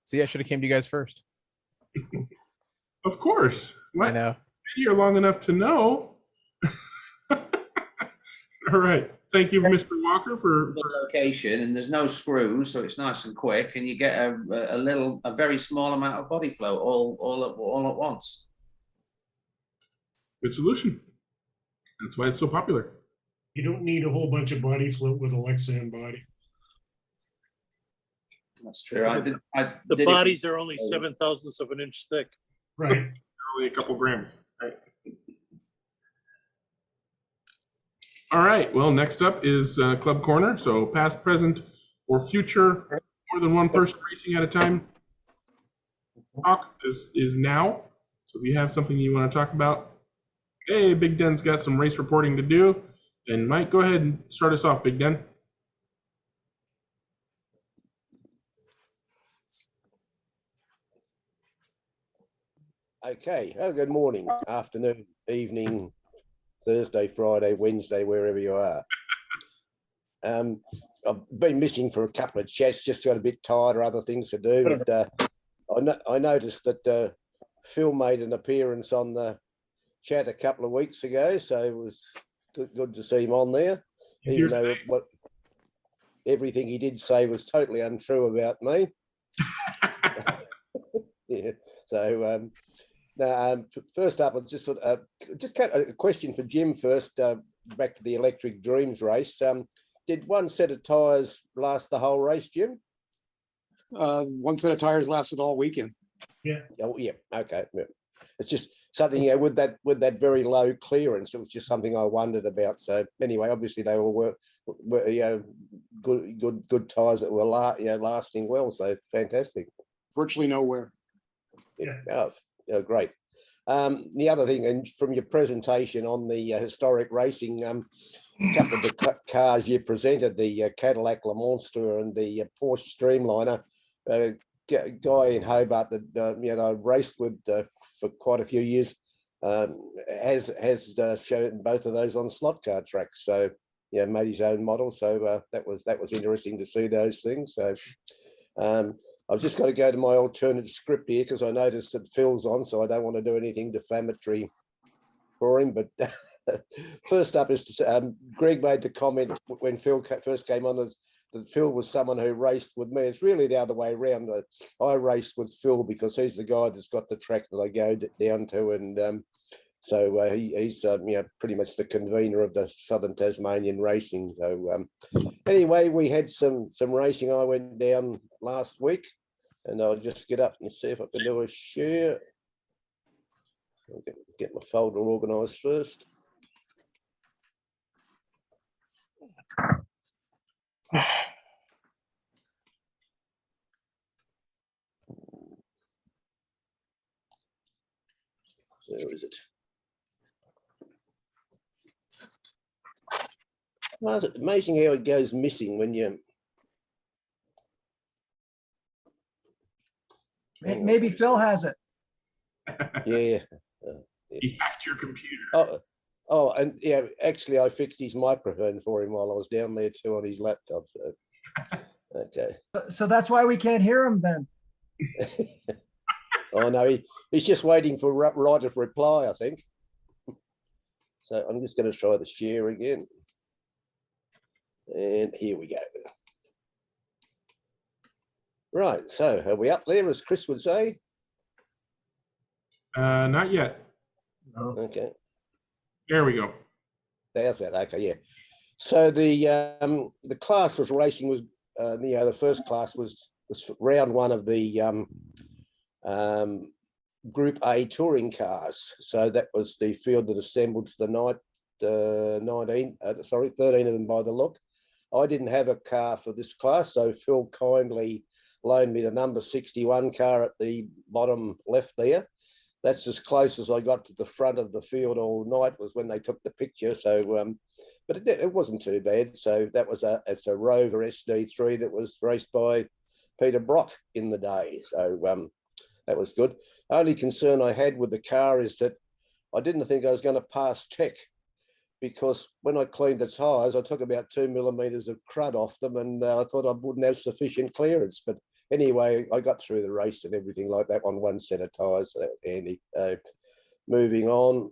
See, I should have came to you guys first. Of course. I know. Been here long enough to know. All right. Thank you, Mr. Walker, for the location, and there's no screws, so it's nice and quick, and you get a very small amount of body flow all at once. Good solution. That's why it's so popular. You don't need a whole bunch of body float with a Lexan body. That's true. The bodies are only 7/1000ths of an inch thick. Right. Only a couple grams. Right. All right. Well, next up is Club Corner. So past, present, or future, more than one person racing at a time. Talk is now. So if you have something you want to talk about, hey, Big Den's got some race reporting to do. And Mike, go ahead and start us off, Big Den. Okay. Oh, good morning, afternoon, evening, Thursday, Friday, Wednesday, wherever you are. I've been missing for a couple of chats, just got a bit tired or other things to do. But I noticed that Phil made an appearance on the chat a couple of weeks ago, so it was good to see him on there, even though everything he did say was totally untrue about me. Yeah. So first up, I'll just a question for Jim first. Back to the Electric Dreams race. Did one set of tyres last the whole race, Jim? One set of tires lasted all weekend. Yeah. Oh, yeah. Okay. Yeah. It's just something, with that very low clearance. It was just something I wondered about. So anyway, obviously they were good tires that were lasting well. So fantastic. Virtually nowhere. Yeah. Oh, great. The other thing, and from your presentation on the historic racing, a couple of the cars you presented, the Cadillac Le Monstre and the Porsche Streamliner, guy in Hobart that I raced with for quite a few years has shown both of those on slot car tracks. So made his own model. So that was interesting to see those things. So I've just got to go to my alternate script here because I noticed that Phil's on, so I don't want to do anything defamatory for him. But first up is Greg made the comment when Phil first came on that Phil was someone who raced with me. It's really the other way around. I raced with Phil because he's the guy that's got the track that I go down to, and so he's pretty much the convener of the Southern Tasmanian racing. So anyway, we had some racing. I went down last week, and I'll just get up and see if I can do a share. I'll get my folder organised first. Where is it? Well, it's amazing how it goes missing when you. Maybe Phil has it. Yeah. He hacked your computer. Oh, and yeah, actually, I fixed his microphone for him while I was down there too on his laptop. So, okay. So that's why we can't hear him then. Oh no, he's just waiting for right of reply, I think. So I'm just going to try the share again. And here we go. Right, so are we up there, as Chris would say? Not yet. Okay. There we go. There's that. Okay, yeah. So the class was racing was the first class was round one of the Group A touring cars. So that was the field that assembled for the night. 13 of them by the look. I didn't have a car for this class, so Phil kindly loaned me the number 61 car at the bottom left there. That's as close as I got to the front of the field all night, was when they took the picture. So, but it wasn't too bad. So that was it's a Rover SD3 that was raced by Peter Brock in the day. So that was good. Only concern I had with the car is that I didn't think I was going to pass tech, because when I cleaned the tyres, I took about 2 millimeters of crud off them, and I thought I wouldn't have sufficient clearance. But anyway, I got through the race and everything like that on one set of tyres, so that was handy. Moving on,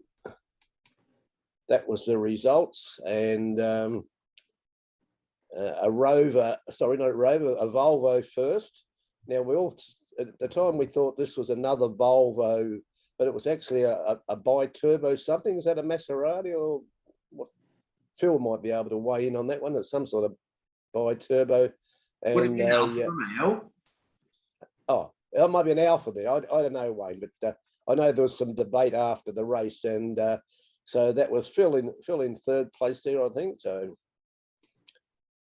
that was the results. And a Volvo first. Now, we all, at the time, we thought this was another Volvo, but it was actually a bi-turbo something. Is that a Maserati or what? Phil might be able to weigh in on that one. It's some sort of bi-turbo. Would it be an And Alfa Romeo? oh, it might be an Alfa there. I don't know, Wayne, but I know there was some debate after the race, and so that was Phil in third place there, I think. So,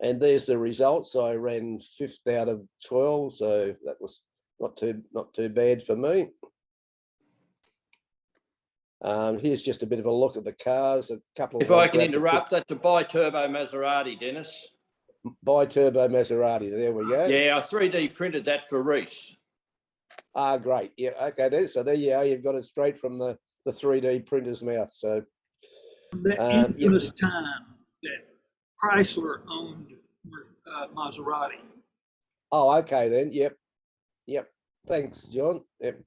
and there's the results. I ran 5th out of 12, so that was not too bad for me. Here's just a bit of a look at the cars. A couple. If I can interrupt, that's a bi-turbo Maserati, Dennis. Bi-turbo Maserati. There we go. Yeah, I 3D printed that for Reese. Ah, great. Yeah, okay. So there you are. You've got it straight from the 3D printer's mouth. So that infamous time that Chrysler owned Maserati. Oh, okay then. Yep. Thanks, John. Yep.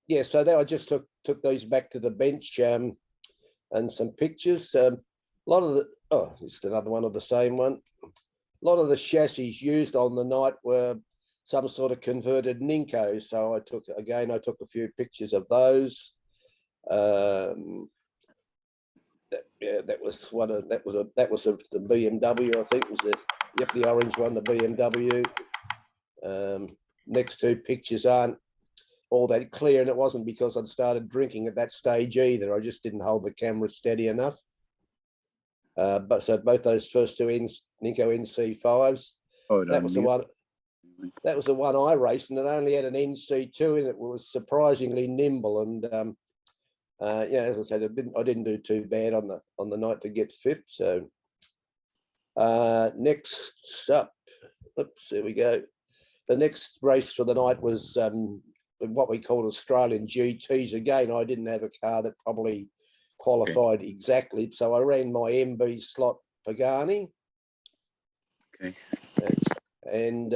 Yeah. So then I just took these back to the bench and some pictures. A lot of the just another one of the same one. A lot of the chassis used on the night were some sort of converted Ninko. So I took a few pictures of those. That was the BMW, I think was the orange one, the BMW. Next two pictures aren't all that clear, and it wasn't because I'd started drinking at that stage either. I just didn't hold the camera steady enough. But so both those first two Ninko NC5s. That was the one I raced, and it only had an NC2 in it. It was surprisingly nimble, and yeah, as I said, I didn't do too bad on the night to get 5th. So next up, oops, there we go. The next race for the night was what we called Australian GTs. Again, I didn't have a car that probably qualified exactly, so I ran my MB slot Pagani. Okay. And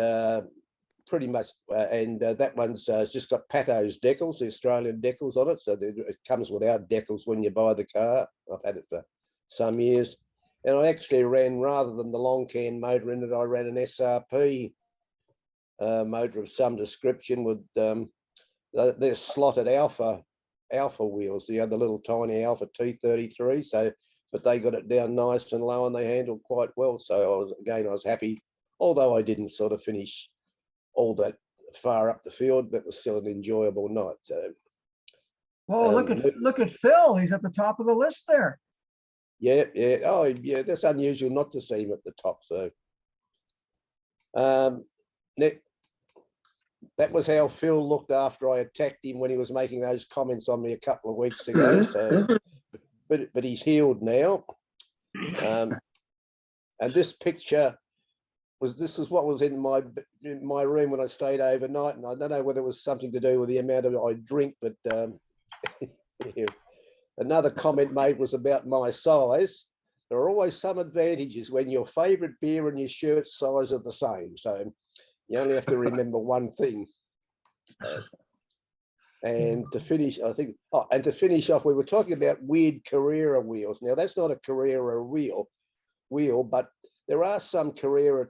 pretty much, that one's just got Pato's decals, the Australian decals on it. So it comes without decals when you buy the car. I've had it for some years. And I actually ran, rather than the long can motor in it, I ran an SRP motor of some description with their slotted alpha wheels, the other little tiny Alpha T33. So, but they got it down nice and low, and they handled quite well. So I was happy, although I didn't sort of finish all that far up the field, but it was still an enjoyable night. So, well, look at Phil. He's at the top of the list there. Yeah. Oh, yeah. That's unusual not to see him at the top. So, Nick, that was how Phil looked after I attacked him when he was making those comments on me a couple of weeks ago. So, but he's healed now. And this picture is what was in my room when I stayed overnight, and I don't know whether it was something to do with the amount of I drink, but yeah. Another comment made was about my size. There are always some advantages when your favourite beer and your shirt size are the same. So You only have to remember one thing. And to finish, I think, and to finish off, we were talking about weird Carrera wheels. Now, that's not a Carrera wheel, but there are some Carrera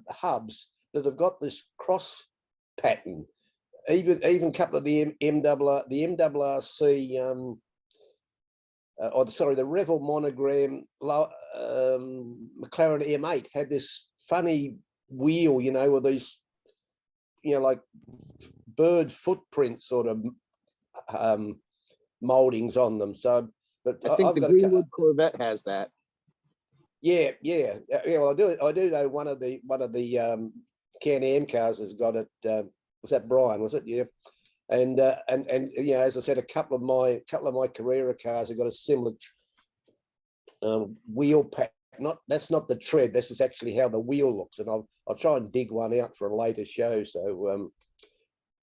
hubs that have got this cross pattern. Even a couple of the MRC, the Revel monogram McLaren M8 had this funny wheel, with these, like bird footprint sort of moldings on them. So, but I think the Greenwood Corvette has that. Yeah. Well, I do know one of the Can-Am cars has got it. Was that Brian? Was it? Yeah. And as I said, a couple of my Carrera cars have got a similar wheel pack. That's not the tread. This is actually how the wheel looks, and I'll try and dig one out for a later show. So,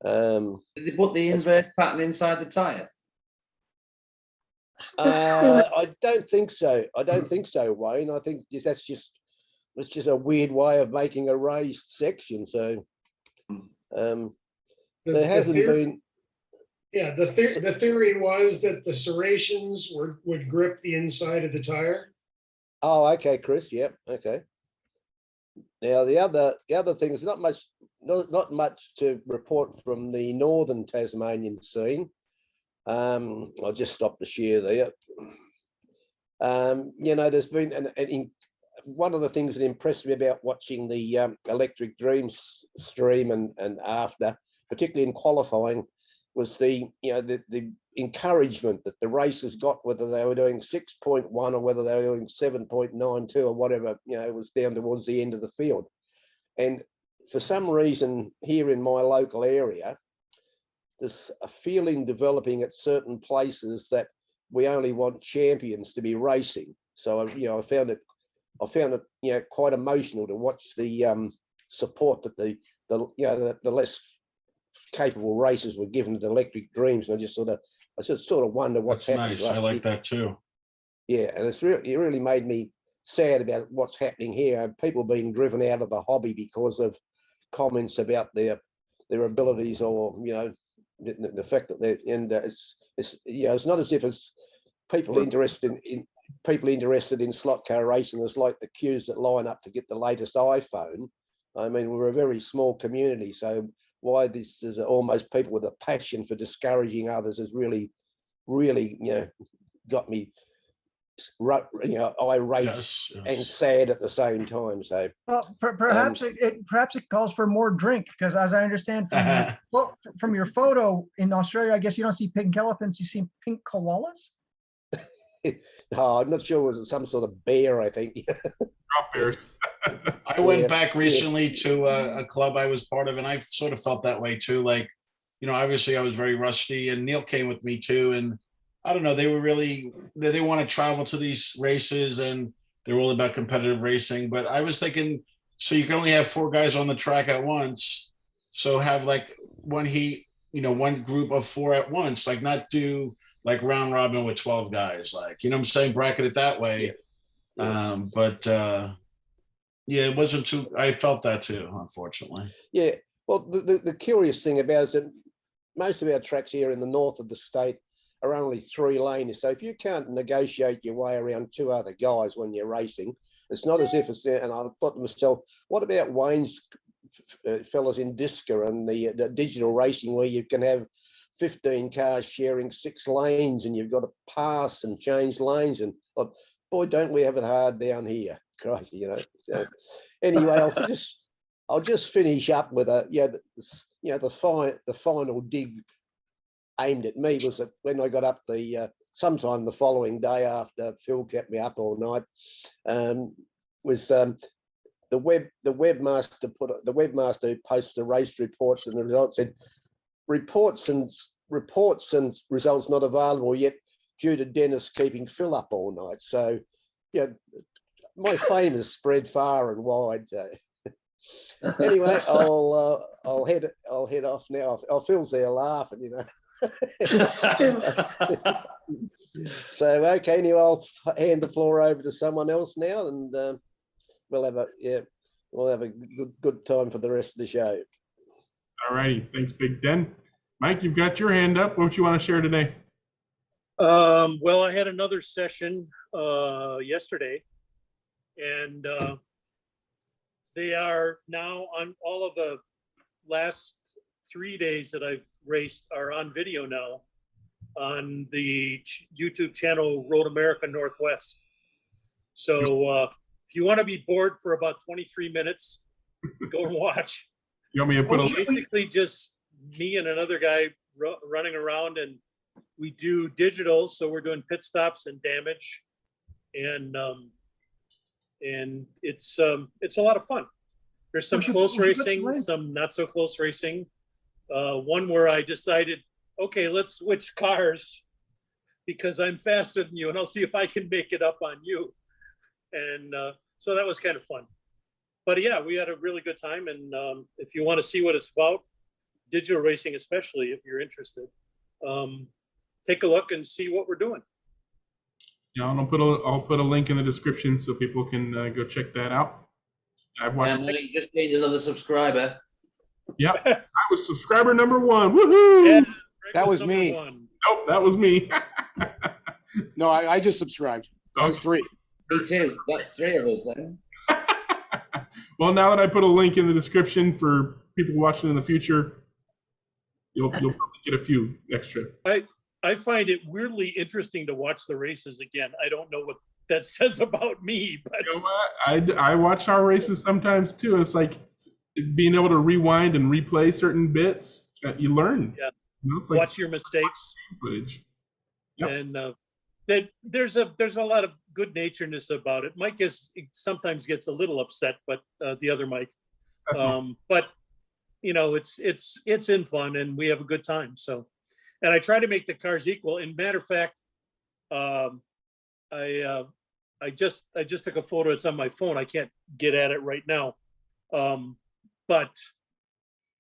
did they put the inverse pattern inside the tire? I don't think so. Wayne. I think that's just a weird way of making a raised section. So, there hasn't been. Yeah, the theory was that the serrations would grip the inside of the tire. Oh, okay, Chris. Yep. Okay. Now the other thing is not much to report from the northern Tasmanian scene. I'll just stop the share there. There's been one of the things that impressed me about watching the Electric Dreams stream and after, particularly in qualifying, was the encouragement that the racers got, whether they were doing 6.1 or whether they were doing 7.92 or whatever, it was down towards the end of the field. And for some reason here in my local area, there's a feeling developing at certain places that we only want champions to be racing. So, I found it quite emotional to watch the support that the less capable racers were given at Electric Dreams, and I just sort of wonder what's happening. Nice. I like that too. Yeah, and it really made me sad about what's happening here. People being driven out of the hobby because of comments about their abilities, or the fact that they're, and it's not as if it's people interested in slot car racing. It's like the queues that line up to get the latest iPhone. I mean, we're a very small community, so why this is almost people with a passion for discouraging others has really got me irate and sad at the same time. So, well, perhaps it calls for more drink, because as I understand from your photo in Australia, I guess you don't see pink elephants, you see pink koalas. I'm not sure. It was some sort of bear, I think. Drop bears. I went back recently to a club I was part of, and I sort of felt that way too. Like, obviously I was very rusty, and Neil came with me too. And I don't know, they want to travel to these races, and they're all about competitive racing. But I was thinking, so you can only have 4 guys on the track at once. So have like one heat, one group of 4 at once, like not do like round robin with 12 guys, like, what I'm saying, bracket it that way. Yeah, it wasn't too, I felt that too, unfortunately. Yeah, well, the curious thing about it is that most of our tracks here in the north of the state are only 3 lanes. So if you can't negotiate your way around 2 other guys when you're racing, it's not as if it's there. And I thought to myself, what about Wayne's fellas in Disca and the digital racing, where you can have 15 cars sharing 6 lanes and you've got to pass and change lanes? And boy, don't we have it hard down here. Christ, anyway, I'll just finish up with the final dig aimed at me was that when I got up sometime the following day after Phil kept me up all night, was the webmaster who posts the race reports, and the results said reports and results not available yet due to Dennis keeping Phil up all night. So my fame has spread far and wide. So. Anyway, I'll head off now. Phil's there laughing, So okay, anyway, I'll hand the floor over to someone else now, and we'll have we'll have a good time for the rest of the show. All righty. Thanks, Big Den. Mike, you've got your hand up. What you want to share today? Well, I had another session yesterday, and they are now on all of the last 3 days that I've raced are on video now on the YouTube channel Road America Northwest. So if you want to be bored for about 23 minutes, go and watch. You want me to put a basically just me and another guy running around, and we do digital, so we're doing pit stops and damage, and it's a lot of fun. There's some close racing, some not so close racing. One where I decided, okay, let's switch cars because I'm faster than you, and I'll see if I can make it up on you. And so that was kind of fun. But yeah, we had a really good time. And if you want to see what it's about, digital racing, especially if you're interested, take a look and see what we're doing. Yeah, and I'll put a link in the description so people can go check that out. I've watched. And you just gained another subscriber. Yeah, I was subscriber number 1. Woohoo! Yeah, that was me. Nope, that was me. No, I just subscribed. That was 3. Me too. That's 3 of us then. Well, now that I put a link in the description for people watching in the future, you'll probably get a few extra. I find it weirdly interesting to watch the races again. I don't know what that says about me, but you know what? I watch our races sometimes too. And it's like being able to rewind and replay certain bits. You learn. Yeah. You know, it's like watch your mistakes. Footage. Yep. And there's a lot of good naturedness about it. Mike sometimes gets a little upset, but the other Mike. But you know, it's in fun, and we have a good time. So, and I try to make the cars equal. And matter of fact, I just took a photo. It's on my phone. I can't get at it right now. But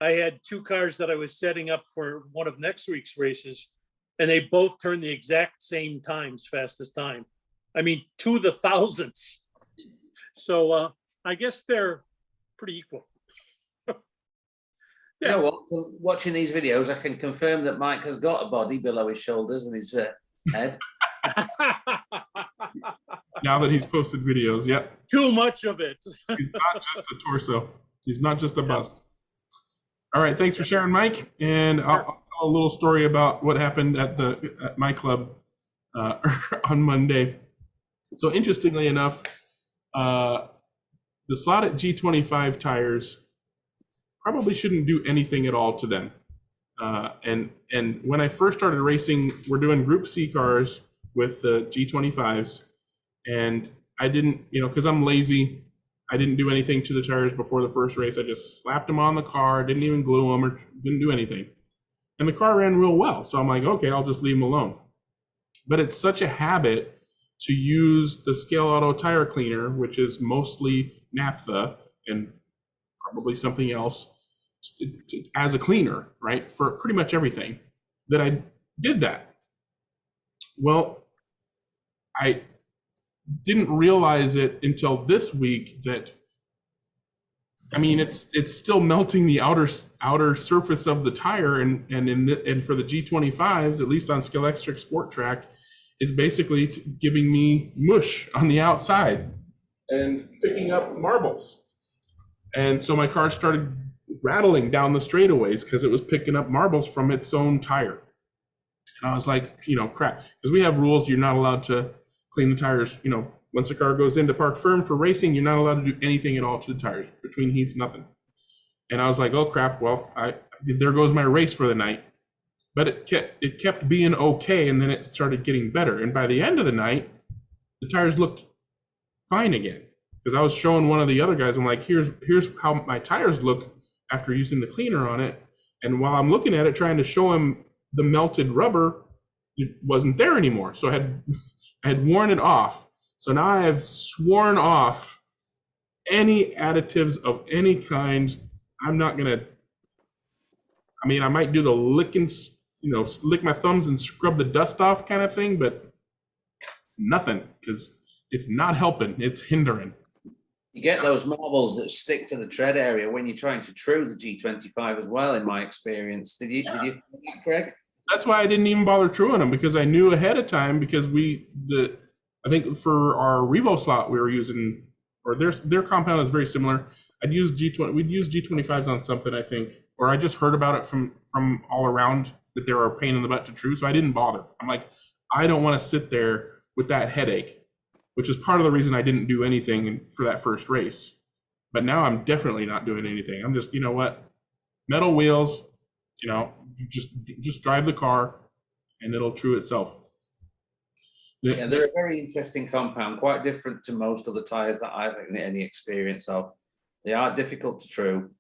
I had 2 cars that I was setting up for one of next week's races, and they both turned the exact same times, fastest time. I mean, to the thousandths. So I guess they're pretty equal. You know what? Watching these videos, I can confirm that Mike has got a body below his shoulders and his head. Now that he's posted videos, yep. Too much of it. He's not just a torso. He's not just a bust. All right, thanks for sharing, Mike. And I'll tell a little story about what happened at my club on Monday. So interestingly enough, the slotted G25 tires probably shouldn't do anything at all to them. And when I first started racing, we're doing Group C cars with the G25s, and I didn't, because I'm lazy, I didn't do anything to the tires before the first race. I just slapped them on the car, didn't even glue them or didn't do anything. And the car ran real well. So I'm like, okay, I'll just leave them alone. But it's such a habit to use the Scale Auto tire cleaner, which is mostly naphtha and probably something else, as a cleaner, right, for pretty much everything, that I did that. Well, I didn't realize it until this week that, I mean, it's still melting the outer surface of the tire, and for the G25s, at least on Scalextric Sport Track, it's basically giving me mush on the outside and picking up marbles. And so my car started rattling down the straightaways because it was picking up marbles from its own tire. And I was like, crap, because we have rules. You're not allowed to clean the tires. Once a car goes into Park Firm for racing, you're not allowed to do anything at all to the tires. Between heats, nothing. And I was like, oh crap, well, there goes my race for the night. But it kept being okay, and then it started getting better. And by the end of the night, the tires looked fine again. Because I was showing one of the other guys, I'm like, here's how my tires look after using the cleaner on it. And while I'm looking at it, trying to show him the melted rubber, it wasn't there anymore. So I had worn it off. So now I have sworn off any additives of any kind. I'm not gonna, I might do the licking, lick my thumbs and scrub the dust off kind of thing, but nothing, because it's not helping, it's hindering. You get those marbles that stick to the tread area when you're trying to true the G25 as well, in my experience. Did you find that, Greg? That's why I didn't even bother truing them, because I knew ahead of time, because I think for our Revo slot we were using, or their compound is very similar. We'd use G25s on something, I think, or I just heard about it from all around that they were a pain in the butt to true, so I didn't bother. I'm like, I don't want to sit there with that headache, which is part of the reason I didn't do anything for that first race. But now I'm definitely not doing anything. I'm just, you know what, metal wheels, you know, just drive the car and it'll true itself. Yeah, they're a very interesting compound, quite different to most of the tires that I've had any experience of. They are difficult to true.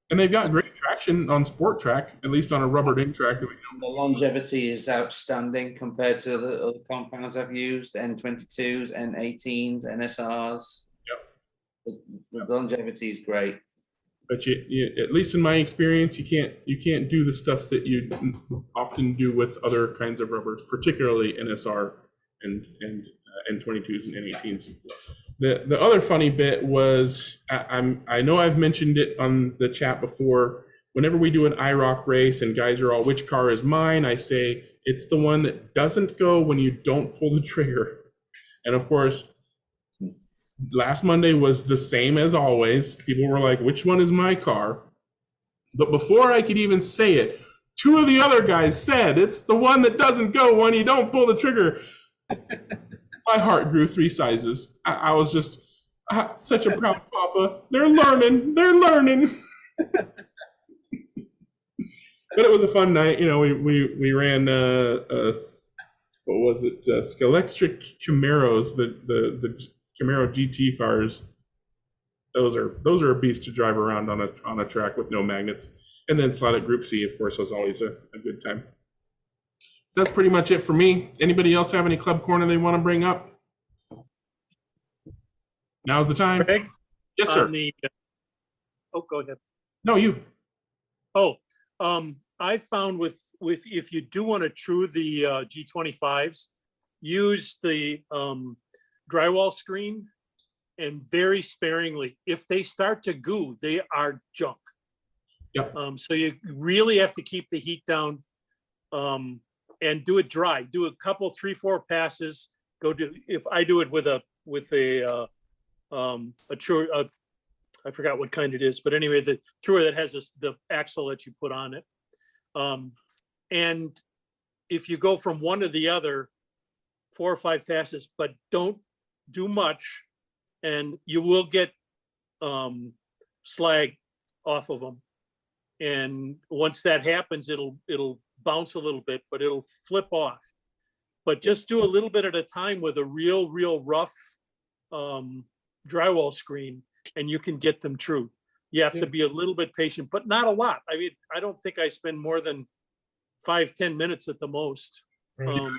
And they've got great traction on sport track, at least on a rubber ding track. The longevity is outstanding compared to the other compounds I've used, N22s, N18s, NSRs. Yep. The longevity is great. But you, at least in my experience, you can't do the stuff that you often do with other kinds of rubbers, particularly NSR and N22s and N18s. The other funny bit was, I know I've mentioned it on the chat before. Whenever we do an IROC race and guys are all, which car is mine? I say it's the one that doesn't go when you don't pull the trigger. And of course, last Monday was the same as always. People were like, which one is my car? But before I could even say it, two of the other guys said it's the one that doesn't go when you don't pull the trigger. My heart grew 3 sizes. I was just such a proud papa. They're learning. But it was a fun night. You know, we ran what was it? Scalextric Camaros, the Camaro GT cars. Those are a beast to drive around on a track with no magnets. And then slot at Group C, of course, was always a good time. That's pretty much it for me. Anybody else have any club corner they want to bring up? Now's the time. Greg? Yes, sir. Go ahead. No, you. I found with if you do want to true the G25s, use the drywall screen, and very sparingly. If they start to goo, they are junk. Yep. So you really have to keep the heat down and do it dry. Do a couple, 3-4 passes. If I do it with a true, I forgot what kind it is, but anyway, the truer that has the axle that you put on it. And if you go from one to the other, 4 or 5 passes, but don't do much, and you will get slag off of them. And once that happens, it'll bounce a little bit, but it'll flip off. But just do a little bit at a time with a real rough drywall screen, and you can get them true. You have to be a little bit patient, but not a lot. I mean, I don't think I spend more than 5-10 minutes at the most. I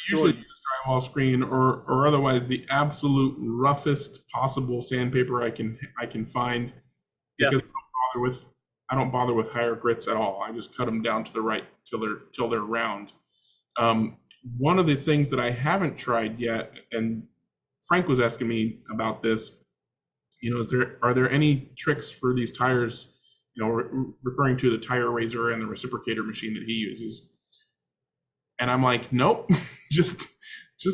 usually use drywall screen or otherwise the absolute roughest possible sandpaper I can find, because I don't bother with higher grits at all. I just cut them down to the right till they're round. One of the things that I haven't tried yet, and Frank was asking me about this, you know, are there any tricks for these tires, you know, referring to the tire raiser and the reciprocator machine that he uses? And I'm like, nope, just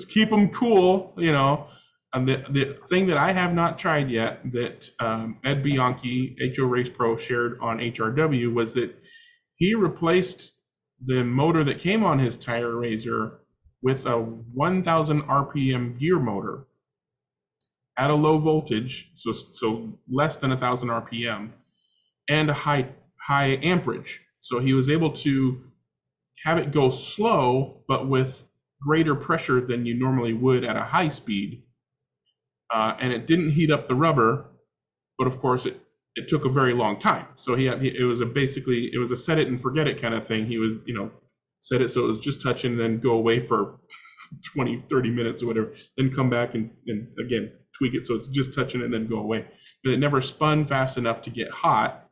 keep them cool, you know. And the thing that I have not tried yet that Ed Bianchi, HO Race Pro, shared on HRW was that he replaced the motor that came on his tire raiser with a 1,000 RPM gear motor at a low voltage, so less than 1,000 RPM, and a high amperage. So he was able to have it go slow, but with greater pressure than you normally would at a high speed. And it didn't heat up the rubber, but of course it took a very long time. So it was a set it and forget it kind of thing. He was, you know, set it so it was just touching, then go away for 20, 30 minutes or whatever, then come back and again, tweak it so it's just touching and then go away. But it never spun fast enough to get hot.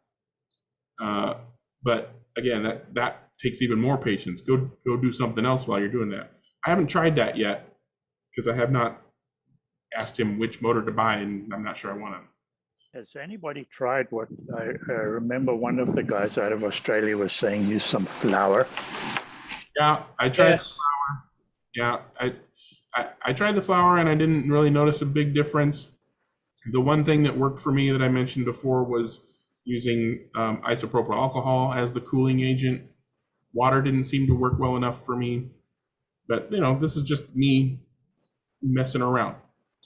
But again, that takes even more patience. Go do something else while you're doing that. I haven't tried that yet because I have not asked him which motor to buy, and I'm not sure I want to. Has anybody tried what I remember one of the guys out of Australia was saying, use some flour? Yeah, I tried the flour. Yeah, I tried the flour and I didn't really notice a big difference. The one thing that worked for me that I mentioned before was using isopropyl alcohol as the cooling agent. Water didn't seem to work well enough for me, but you know, this is just me messing around.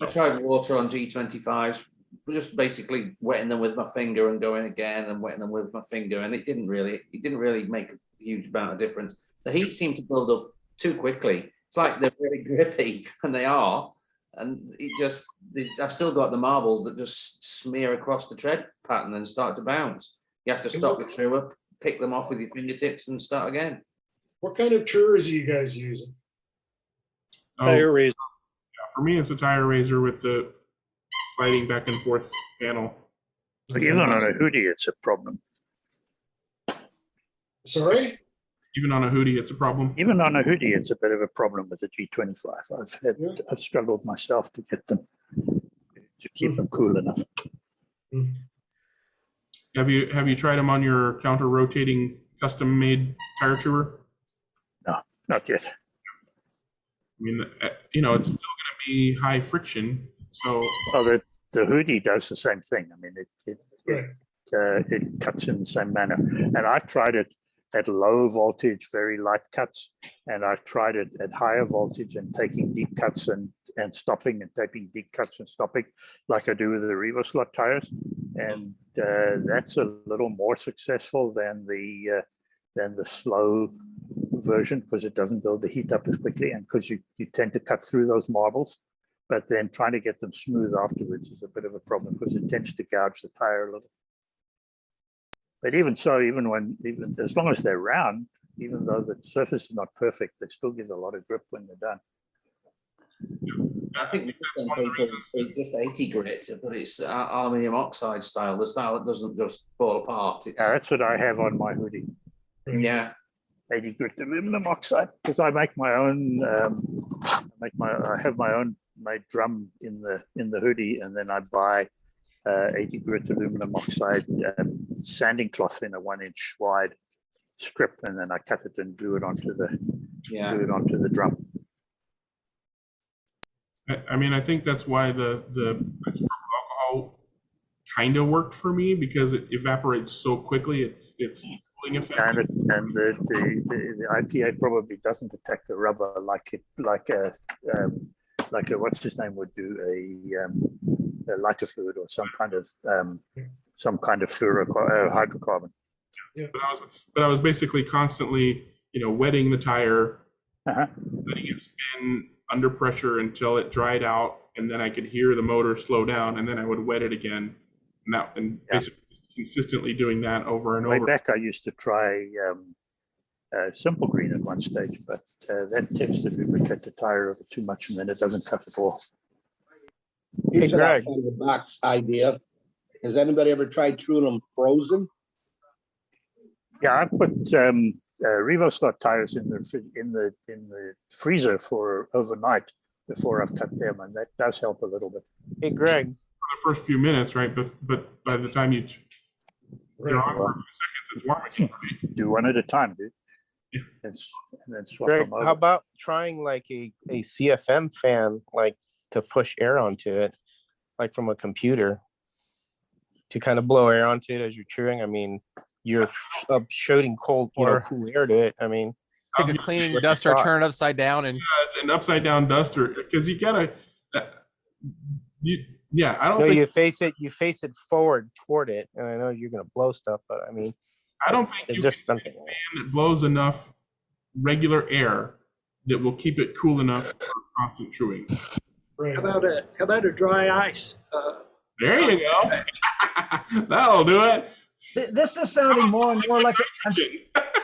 I tried water on G25s, just basically wetting them with my finger and going again and wetting them with my finger, and it didn't really make a huge amount of difference. The heat seemed to build up too quickly. It's like they're really grippy, and they are, and I've still got the marbles that just smear across the tread pattern and start to bounce. You have to stop the truer, pick them off with your fingertips, and start again. What kind of truers are you guys using? Tire razor. Yeah, for me, it's a tire razor with the sliding back and forth panel. Even on a hoodie, it's a problem. Sorry? Even on a hoodie, it's a problem. Even on a hoodie, it's a bit of a problem with the G25. I've struggled myself to get them to keep them cool enough. Have you tried them on your counter rotating custom made tire chewer? No, not yet. I mean, you know, it's still going to be high friction. So the hoodie does the same thing. I mean, it cuts in the same manner. And I've tried it at low voltage, very light cuts, and I've tried it at higher voltage and taking deep cuts and stopping and taking deep cuts and stopping, like I do with the Revo slot tires, and that's a little more successful than the slow version, because it doesn't build the heat up as quickly, and because you tend to cut through those marbles. But then trying to get them smooth afterwards is a bit of a problem because it tends to gouge the tire a little. But even so, even as long as they're round, even though the surface is not perfect, they still give a lot of grip when they're done. I think some people it's just 80 grit, but it's aluminium oxide style, the style that doesn't just fall apart. That's what I have on my hoodie. Yeah. 80 grit aluminum oxide, because I make my own. I have my own made drum in the hoodie, and then I buy 80 grit aluminum oxide sanding cloth in a 1-inch wide strip, and then I cut it and glue it onto the drum. I mean, I think that's why the alcohol kind of worked for me, because it evaporates so quickly. It's cooling effect. And the IPA probably doesn't attack the rubber like a what's his name would do, a lighter fluid or some kind of hydrocarbon. Yeah. But I was basically constantly, wetting the tire, letting it spin under pressure until it dried out, and then I could hear the motor slow down, and then I would wet it again, and basically consistently doing that over and over. Way back, I used to try simple green at one stage, but that tends to lubricate the tire over too much, and then it doesn't cut it off. Here's an outside of the box idea. Has anybody ever tried truing them frozen? Yeah, I've put Revo slot tires in the freezer for overnight before I've cut them, and that does help a little bit. Hey, Greg. For the first few minutes, right? But by the time you're on for a few seconds, it's warm again, right? Do one at a time, dude. Yeah. And then swap Greg, them over. how about trying like a CFM fan, like to push air onto it, like from a computer, to kind of blow air onto it as you're chewing? I mean, you're shooting cool air to it. I mean, take a cleaning duster, turn it upside down, and it's an upside down duster, because you gotta. I don't. No, think, you face it forward toward it, and I know you're gonna blow stuff, but I mean, I don't think you just can get a fan that blows enough regular air that will keep it cool enough for constant chewing. Right. How about a dry ice? There you go. That'll do it. This is sounding more and more like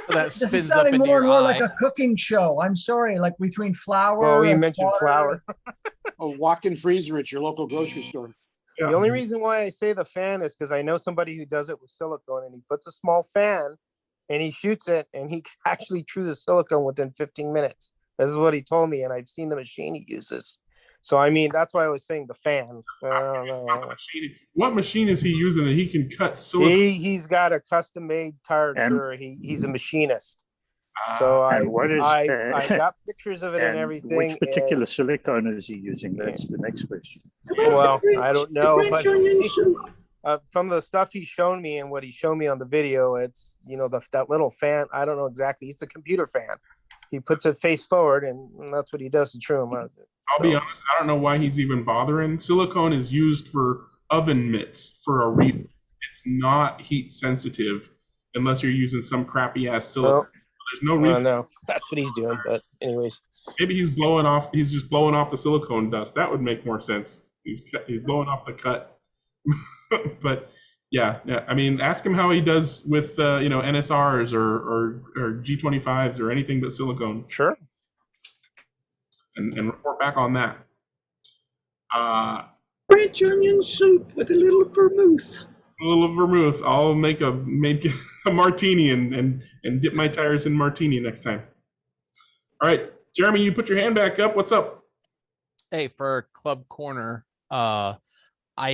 that this is spins up sounding into more and your more eye. like a cooking show. I'm sorry, like between flour. well, we and mentioned water. flour. A walk-in freezer at your local grocery store. Yeah. The only reason why I say the fan is because I know somebody who does it with silicone, and he puts a small fan and he shoots it, and he can actually chew the silicone within 15 minutes. This is what he told me, and I've seen the machine he uses. So I mean, that's why I was saying the fan. I don't know. What machine is he using that he can cut silicone? He's got a custom made tire cutter. He's a machinist. So I got pictures of it and everything. Which particular silicone is he using? That's the next question. Well, I don't know, but from the stuff he's shown me and what he showed me on the video, it's, you know, that little fan. I don't know exactly. It's a computer fan. He puts it face forward, and that's what he does to trim them. I'll be honest, I don't know why he's even bothering. Silicone is used for oven mitts for a reason. It's not heat sensitive unless you're using some crappy ass silicone. Well, there's no reason. No, that's what he's doing. But anyways, maybe he's blowing off. He's just blowing off the silicone dust. That would make more sense. He's blowing off the cut. But yeah. I mean, ask him how he does with NSRs or G25s or anything but silicone. Sure. And report back on that. French onion soup with a little vermouth. A little vermouth. I'll make a martini and dip my tires in martini next time. All right, Jeremy, you put your hand back up. What's up? Hey, for Club Corner, I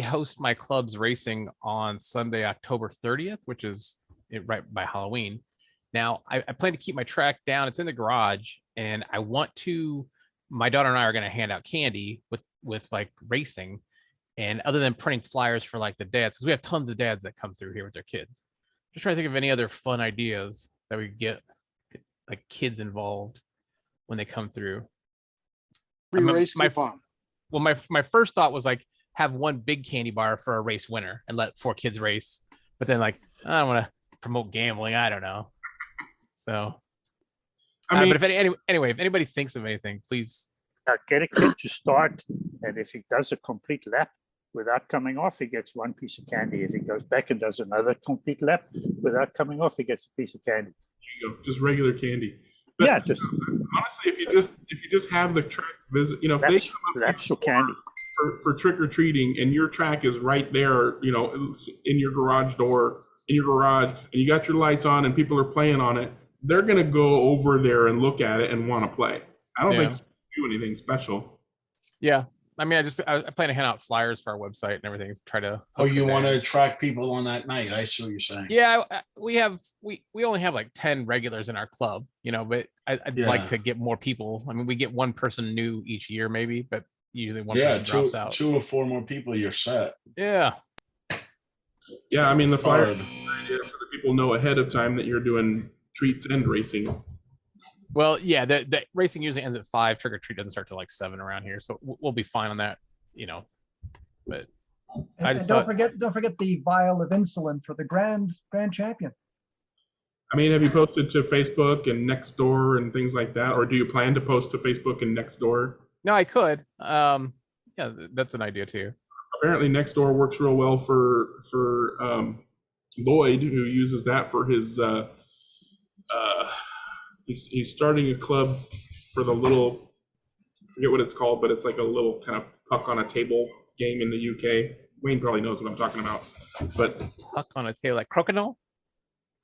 host my club's racing on Sunday, October 30th, which is right by Halloween. Now, I plan to keep my track down. It's in the garage, and I want to. My daughter and I are going to hand out candy with like racing, and other than printing flyers for like the dads, because we have tons of dads that come through here with their kids. Just trying to think of any other fun ideas that we get like kids involved when they come through. Free race coupon. Well, my first thought was like have one big candy bar for a race winner and let 4 kids race, but then like I don't want to promote gambling. I don't know. So. I mean, but if anybody thinks of anything, please get a kid to start, and if he does a complete lap without coming off, he gets 1 piece of candy. If he goes back and does another complete lap without coming off, he gets a piece of candy. There you go, just regular candy. But yeah, just honestly, if you just have the track visit, that's candy for trick or treating, and your track is right there, in your garage door, and you got your lights on, and people are playing on it. They're going to go over there and look at it and want to play. I don't think they do anything special. Yeah. I mean, I plan to hand out flyers for our website and everything to try to. Oh, you want to attract people on that night? I see what you're saying. Yeah, we only have like 10 regulars in our club, but I'd like to get more people. I mean, we get one person new each year, maybe, but usually one person drops out. 2 or 4 more people, you're set. Yeah. Yeah, I mean, the flyer so that people know ahead of time that you're doing treats and racing. Well, yeah, the racing usually ends at 5. Trick or treat doesn't start till like 7 around here, so we'll be fine on that, But don't forget the vial of insulin for the grand champion. I mean, have you posted to Facebook and Nextdoor and things like that, or do you plan to post to Facebook and Nextdoor? No, I could. Yeah, that's an idea too. Apparently, Nextdoor works real well for Lloyd, who uses that for his. He's starting a club for the little, I forget what it's called, but it's like a little kind of puck on a table game in the UK. Wayne probably knows what I'm talking about, but puck on a table like crokinole.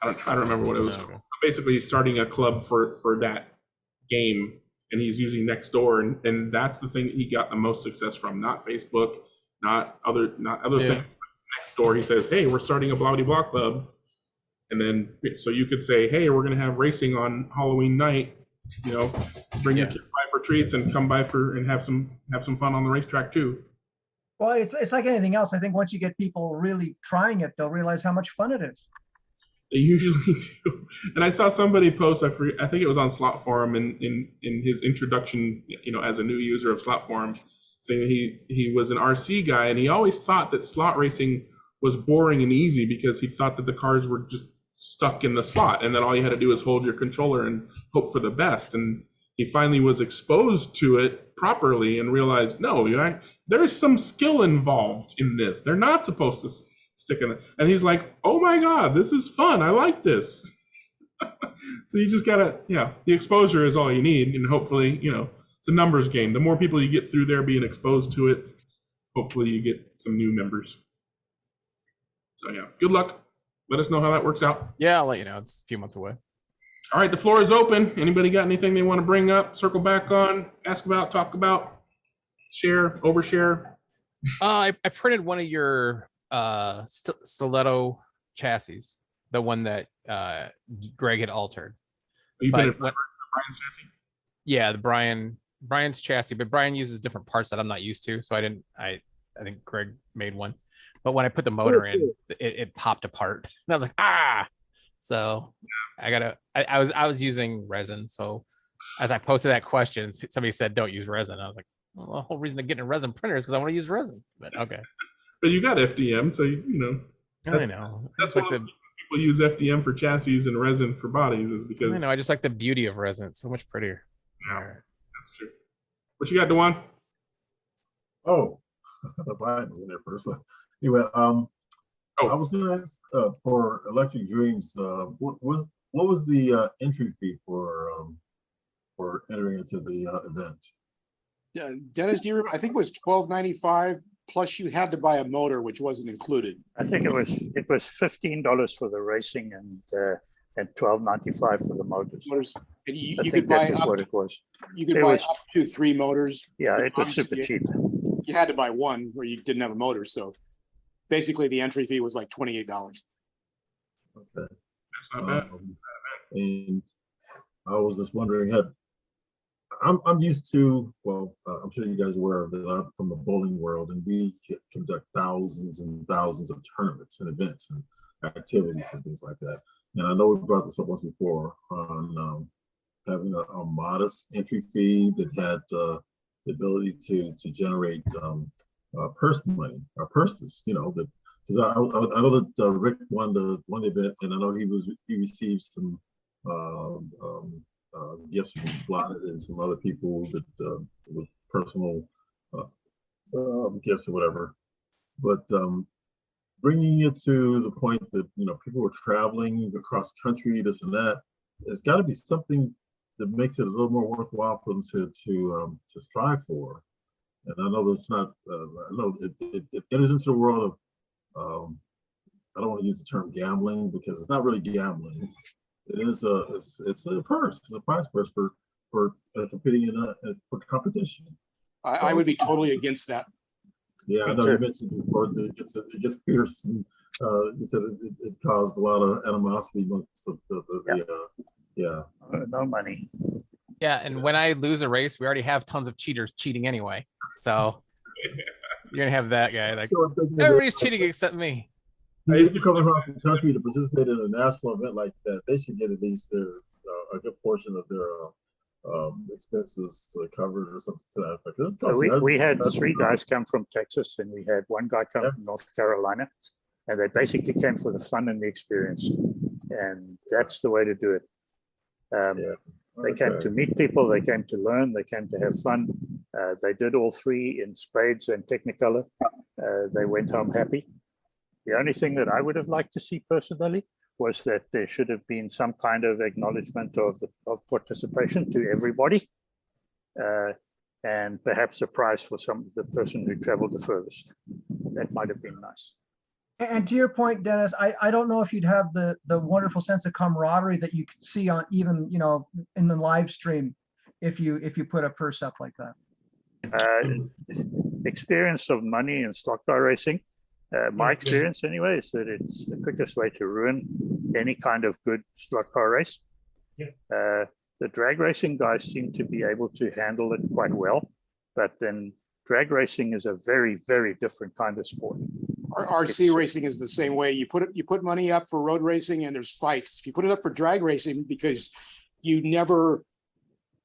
I don't remember what it was. Okay. Basically, he's starting a club for that game, and he's using Nextdoor, and that's the thing that he got the most success from. Not Facebook, not other things. Nextdoor, he says, "Hey, we're starting a blah blah blah club." And then, so you could say, hey, we're going to have racing on Halloween night, bring your kids by for treats and come by and have some fun on the racetrack too. Well, it's like anything else. I think once you get people really trying it, they'll realize how much fun it is. They usually do. And I saw somebody post, I think it was on Slot Forum in his introduction, as a new user of Slot Forum, saying he was an RC guy, and he always thought that slot racing was boring and easy because he thought that the cars were just stuck in the slot, and then all you had to do is hold your controller and hope for the best. And he finally was exposed to it properly and realized, no, there's some skill involved in this. They're not supposed to stick in it. And he's like, oh my God, this is fun. I like this. So you just gotta, the exposure is all you need, and hopefully, it's a numbers game. The more people you get through there being exposed to it, hopefully you get some new members. So yeah, good luck. Let us know how that works out. Yeah, I'll let you know. It's a few months away. All right, the floor is open. Anybody got anything they want to bring up, circle back on, ask about, talk about? share, overshare? I printed one of your stiletto chassis, the one that Greg had altered. You But printed when- Brian's chassis? Yeah, the Brian's chassis, but Brian uses different parts that I'm not used to, so I didn't. I think Greg made one, but when I put the motor in, it popped apart, and I was like, ah. So I was using resin. So as I posted that question, somebody said don't use resin. I was like, well, the whole reason to get a resin printer is because I want to use resin. But okay. But you got FDM, so you know. I know. That's like why people use FDM for chassis and resin for bodies, is because I know. I just like the beauty of resin. It's so much prettier. Yeah, that's true. What you got, Dewan? Oh, the Brian was in there first. Anyway, I was going to ask for Electric Dreams. What was the entry fee for entering into the event? Yeah, Dennis, do you remember? I think it was $12.95 plus you had to buy a motor, which wasn't included. I think it was $15 for the racing and $12.95 for the motors. And you I could think buy that was up, what it was. you could It buy was- up to 3 motors. Yeah, but it was super obviously cheap. You had to buy one where you didn't have a motor. So basically the entry fee was like $28. Okay. That's not bad. And I was just wondering, I'm used to, well, I'm sure you guys are aware of that. I'm from the bowling world, and we conduct thousands and thousands of tournaments and events and activities and things like that. And I know we brought this up once before on having a modest entry fee that had the ability to generate purse money or purses, you know, that because I know that Rick won the event, and I know he received some gifts from Slotted and some other people that was personal gifts or whatever. But bringing it to the point that, you know, people were traveling across the country, this and that, it's got to be something that makes it a little more worthwhile for them to strive for. And I know that's not. I know it enters into the world of. I don't want to use the term gambling because it's not really gambling. It is it's a purse. It's a prize purse for competing for competition. I would be totally against that. Yeah, I know you mentioned before that it gets fierce, and you said it caused a lot of animosity amongst yeah. No money. Yeah, and when I lose a race, we already have tons of cheaters cheating anyway. So you're gonna have that guy like everybody's cheating except me. If you come across the country to participate in a national event like that, they should get at least a good portion of their expenses covered or something to that effect. So we had 3 guys come from Texas, and we had 1 guy come from North Carolina, and they basically came for the fun and the experience, and that's the way to do it. They came to meet people, they came to learn, they came to have fun. They did all 3 in spades and Technicolor. They went home happy. The only thing that I would have liked to see personally was that there should have been some kind of acknowledgement of participation to everybody, and perhaps a prize for the person who traveled the furthest. That might have been nice. And to your point, Dennis, I don't know if you'd have the wonderful sense of camaraderie that you could see on even, you know, in the live stream if you put a purse up like that. Experience of money in stock car racing. My experience anyway is that it's the quickest way to ruin any kind of good slot car race. The drag racing guys seem to be able to handle it quite well, but then drag racing is a very, very different kind of sport. RC racing is the same way. You put money up for road racing and there's fights. If you put it up for drag racing, because you never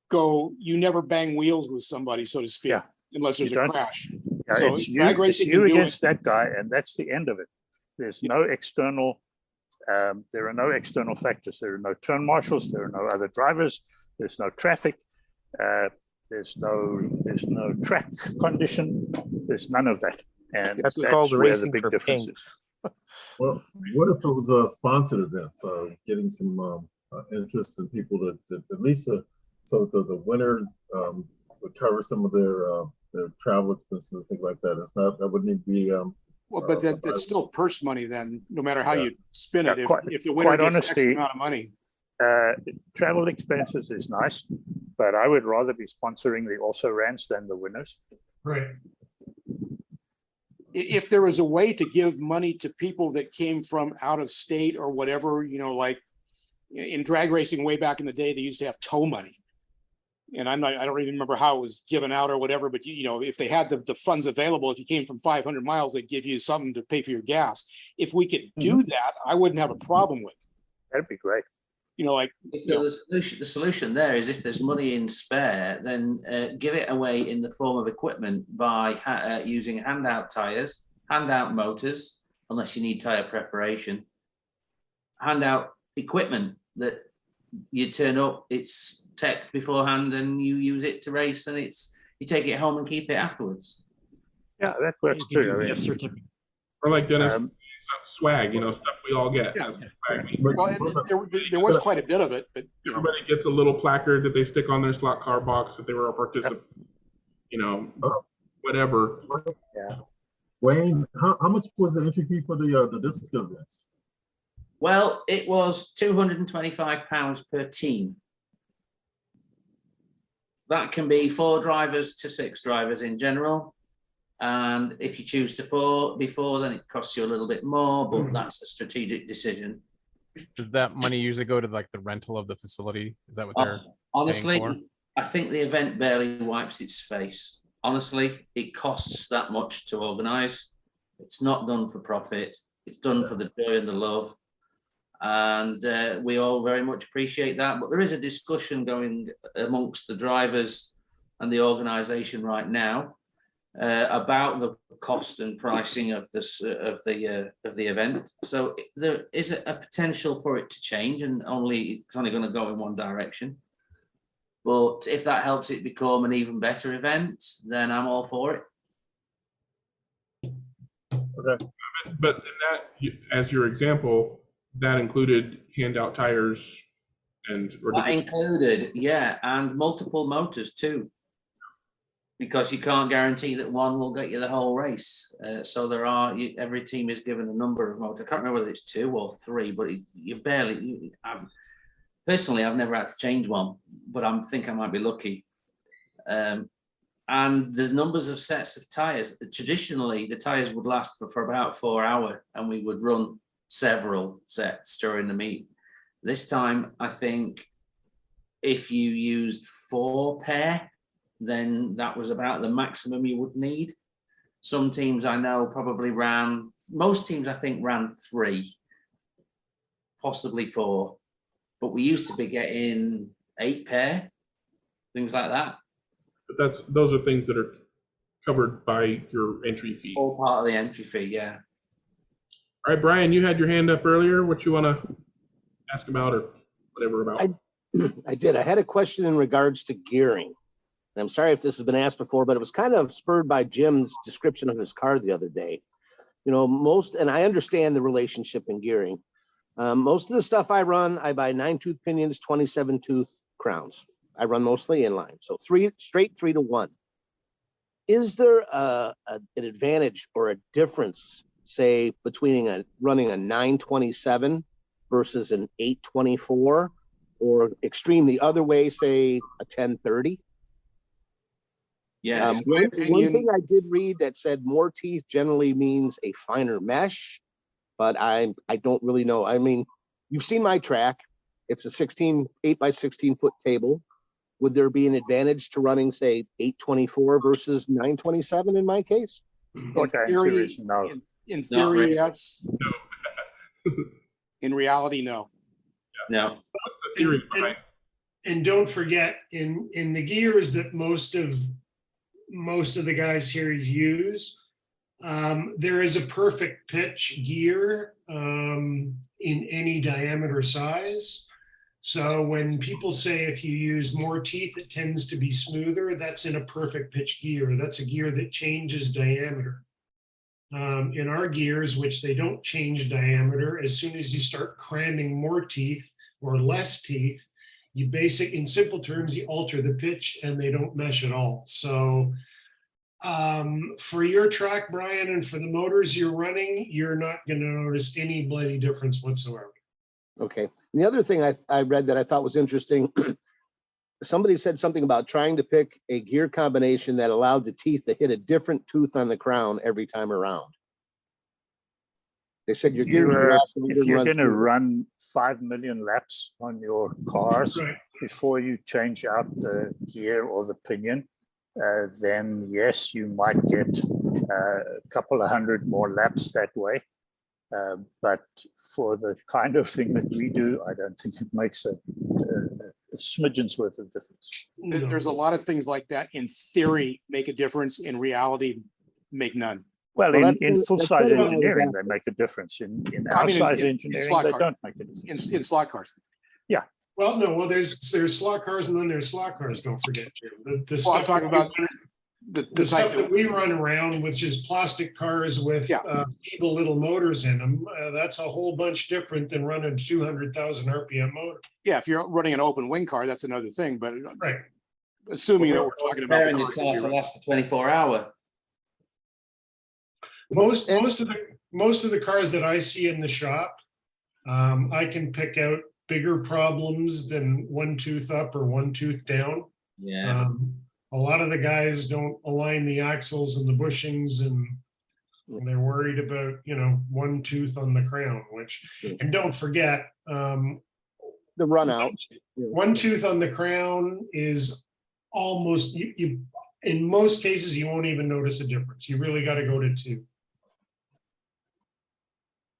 bang wheels with somebody, so to speak, unless there's a crash. Yeah, So it's you against that guy, and that's the end of it. There's no external. There are no external factors. There are no turn marshals. There are no other drivers. There's no traffic. There's no track condition. There's none of that. And that's where the big difference is. Well, what if it was a sponsored event, getting some interest in people that at least so the winner would cover some of their travel expenses and things like that. It's not, that wouldn't be well, but that's still purse money then, no matter how you spin it. If the winner quite gets honestly, X amount of money. Travel expenses is nice, but I would rather be sponsoring the also rans than the winners. Right. If there was a way to give money to people that came from out of state or whatever, you know, like in drag racing way back in the day, they used to have tow money. And I don't even remember how it was given out or whatever, but you know, if they had the funds available, if you came from 500 miles, they'd give you something to pay for your gas. If we could do that, I wouldn't have a problem with it. That'd be great. You know, like, So the solution there is if there's money in spare, then give it away in the form of equipment by using handout tires, handout motors, unless you need tire preparation, handout equipment that you turn up, it's tech beforehand and you use it to race, and you take it home and keep it afterwards. Yeah, that works too. Or like Dennis, swag, you know, stuff we all get. Yeah. Swag. Well, there was quite a bit of it, but Everybody gets a little placard that they stick on their slot car box that they were a participant, you know, whatever. Yeah. Wayne, how much was the entry fee for the disc events? Well, it was £225 per team. That can be 4 drivers to 6 drivers in general. And if you choose to be 4, then it costs you a little bit more, but that's a strategic decision. Does that money usually go to like the rental of the facility? Is that what they're honestly, paying for? I think the event barely wipes its face. Honestly, it costs that much to organize. It's not done for profit. It's done for the joy and the love. And we all very much appreciate that. But there is a discussion going amongst the drivers and the organization right now about the cost and pricing of this of the event. So there is a potential for it to change, and it's only going to go in one direction. But if that helps it become an even better event, then I'm all for it. Okay. But in that, as your example, that included handout tires and that included, yeah, and multiple motors too, because you can't guarantee that one will get you the whole race. So there are, every team is given a number of motors. I can't remember whether it's 2 or 3, but personally, I've never had to change one, but I think I might be lucky. And there's numbers of sets of tires. Traditionally, the tires would last for about 4 hours, and we would run several sets during the meet. This time, I think if you used 4 pair, then that was about the maximum you would need. Some teams I know probably most teams I think ran 3, possibly 4, but we used to be getting 8 pair, things like that. But those are things that are covered by your entry fee. All part of the entry fee, yeah. All right, Brian, you had your hand up earlier. What you want to ask about or whatever about? I did. I had a question in regards to gearing. And I'm sorry if this has been asked before, but it was kind of spurred by Jim's description of his car the other day. You know, and I understand the relationship in gearing. Most of the stuff I run, I buy 9-tooth pinions, 27-tooth crowns. I run mostly inline. So 3 to 1. Is there an advantage or a difference, say, between running a 927 versus an 824, or extreme the other way, say a 1030? Yeah. One thing I did read that said more teeth generally means a finer mesh, but I don't really know. I mean, you've seen my track. It's a 8 by 16 foot table. Would there be an advantage to running, say, 824 versus 927 in my case? In theory, yes. No. In reality, no. No. What's the theory behind? And don't forget, in the gears that most of the guys here use, there is a perfect pitch gear in any diameter size. So when people say if you use more teeth, it tends to be smoother, that's in a perfect pitch gear. That's a gear that changes diameter. In our gears, which they don't change diameter, as soon as you start cramming more teeth or less teeth, in simple terms, you alter the pitch and they don't mesh at all. So for your track, Brian, and for the motors you're running, you're not going to notice any bloody difference whatsoever. Okay. And the other thing I read that I thought was interesting, somebody said something about trying to pick a gear combination that allowed the teeth to hit a different tooth on the crown every time around. They said your gears would last longer If and you're run going to smoother. run 5 million laps on your cars Right. before you change out the gear or the pinion, then yes, you might get a couple of hundred more laps that way. But for the kind of thing that we do, I don't think it makes a smidgen's worth of difference. There's a lot of things like that in theory make a difference, in reality make none. Well, Well, in that's full-size kinda what I was engineering, after. they make a difference. In I mean, our size in engineering, slot they cars. don't make a difference. In slot cars. Yeah. Well, no, well, there's slot cars and then there's slot cars, don't forget, Jim. The Well, I'm stuff talking that we about run- the the type stuff that we run around with just plastic cars with feeble little motors in them, that's a whole bunch different than running 200,000 RPM motor. Yeah, if you're running an open wing car, that's another thing, but Right. assuming that we're talking about Preparing the your car car that to we last for 24 hours. Most of the cars that I see in the shop, I can pick out bigger problems than one tooth up or one tooth down. Yeah. A lot of the guys don't align the axles and the bushings, and they're worried about, one tooth on the crown, and don't forget, the run out. one tooth on the crown is almost, you in most cases, you won't even notice a difference. You really got to go to two.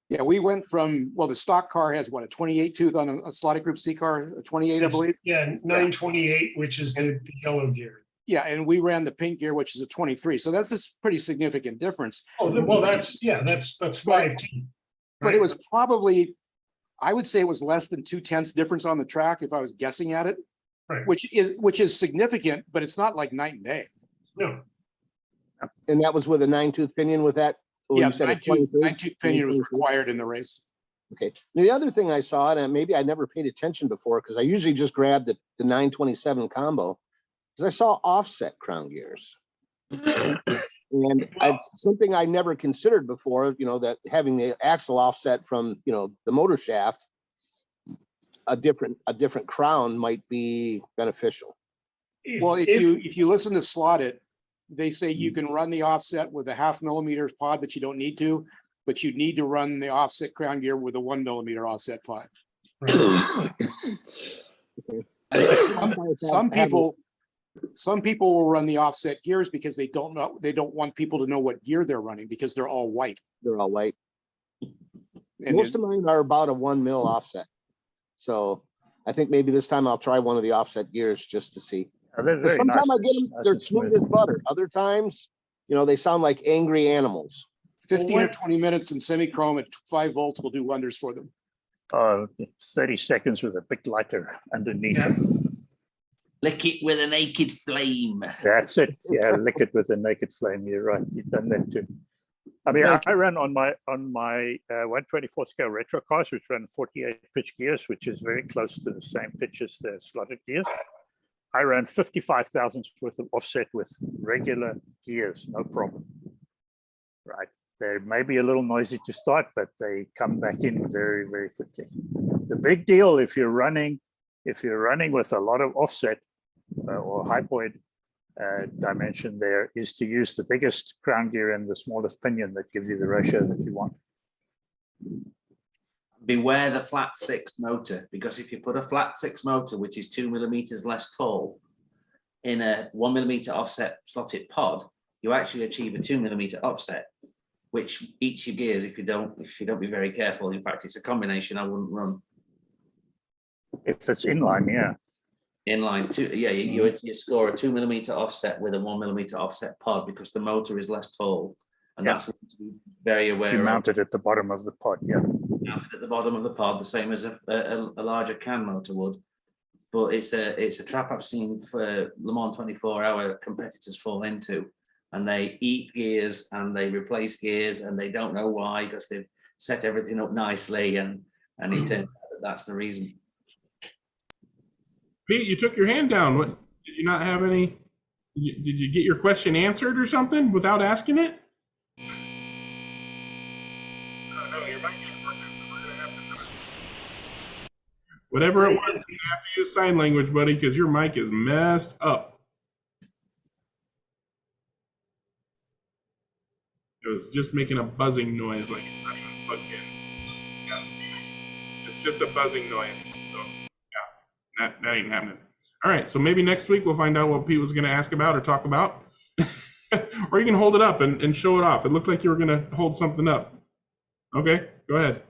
Yeah, we went from, well, the stock car has what, a 28 tooth on a slotted group C car, a 28, I believe. Yeah, 928, which is the yellow gear. Yeah, and we ran the pink gear, which is a 23. So that's a pretty significant difference. Oh, well, that's 5 teeth. But it was probably, I would say it was less than 2/10 difference on the track if I was guessing at it. Right. Which is significant, but it's not like night and day. No. And that was with a 9-tooth pinion with that? Or Yeah, you said a 9-tooth 23? pinion was required in the race. Okay. The other thing I saw, and maybe I never paid attention before, because I usually just grabbed the 927 combo, is I saw offset crown gears. And it's something I never considered before, that having the axle offset from, the motor shaft, a different crown might be beneficial. Well, if you listen to Slot It, they say you can run the offset with a 0.5 millimeter pod, but you don't need to, but you need to run the offset crown gear with a 1 millimeter offset pod. Some people will run the offset gears because they don't want people to know what gear they're running because they're all white. They're all white. And most of mine are about a 1 mil offset. So I think maybe this time I'll try one of the offset gears just to see. Sometimes I get them, they're smooth as butter. Other times, they sound like angry animals. 15 or 20 minutes in semi-chrome at 5 volts will do wonders for them. 30 seconds with a big lighter underneath it. Lick it with a naked flame. That's it. Yeah, lick it with a naked flame. You're right. You've done that too. I mean, I ran on my 1/24 scale retro cars, which run 48 pitch gears, which is very close to the same pitch as the slotted gears. I ran 55 thousandths worth of offset with regular gears, no problem. Right. They may be a little noisy to start, but they come back in very, very quickly. The big deal if you're running with a lot of offset or hypoid dimension there is to use the biggest crown gear and the smallest pinion that gives you the ratio that you want. Beware the flat 6 motor, because if you put a flat 6 motor, which is 2 millimeters less tall, in a 1 millimeter offset slotted pod, you actually achieve a 2 millimeter offset, which eats your gears if you don't be very careful. In fact, it's a combination I wouldn't run. If it's inline, yeah. Inline too, yeah. You score a 2 millimeter offset with a 1 millimeter offset pod because the motor is less tall, and that's what to be very aware If you of. mount it at the bottom of the pod, yeah. Mounted at the bottom of the pod, the same as a larger can motor would. But it's a trap I've seen for Le Mans 24-hour competitors fall into, and they eat gears and they replace gears and they don't know why because they've set everything up nicely, and it turns out that that's the reason. Pete, you took your hand down. What, did you not have any? Did you get your question answered or something without asking it? Whatever it was, you have to use sign language, buddy, because your mic is messed up. It was just making a buzzing noise, like it's not even plugged in. Yeah, it's just a buzzing noise. So yeah, that ain't happening. All right, so maybe next week we'll find out what Pete was going to ask about or talk about. Or you can hold it up and show it off. It looked like you were going to hold something up. Okay, go ahead.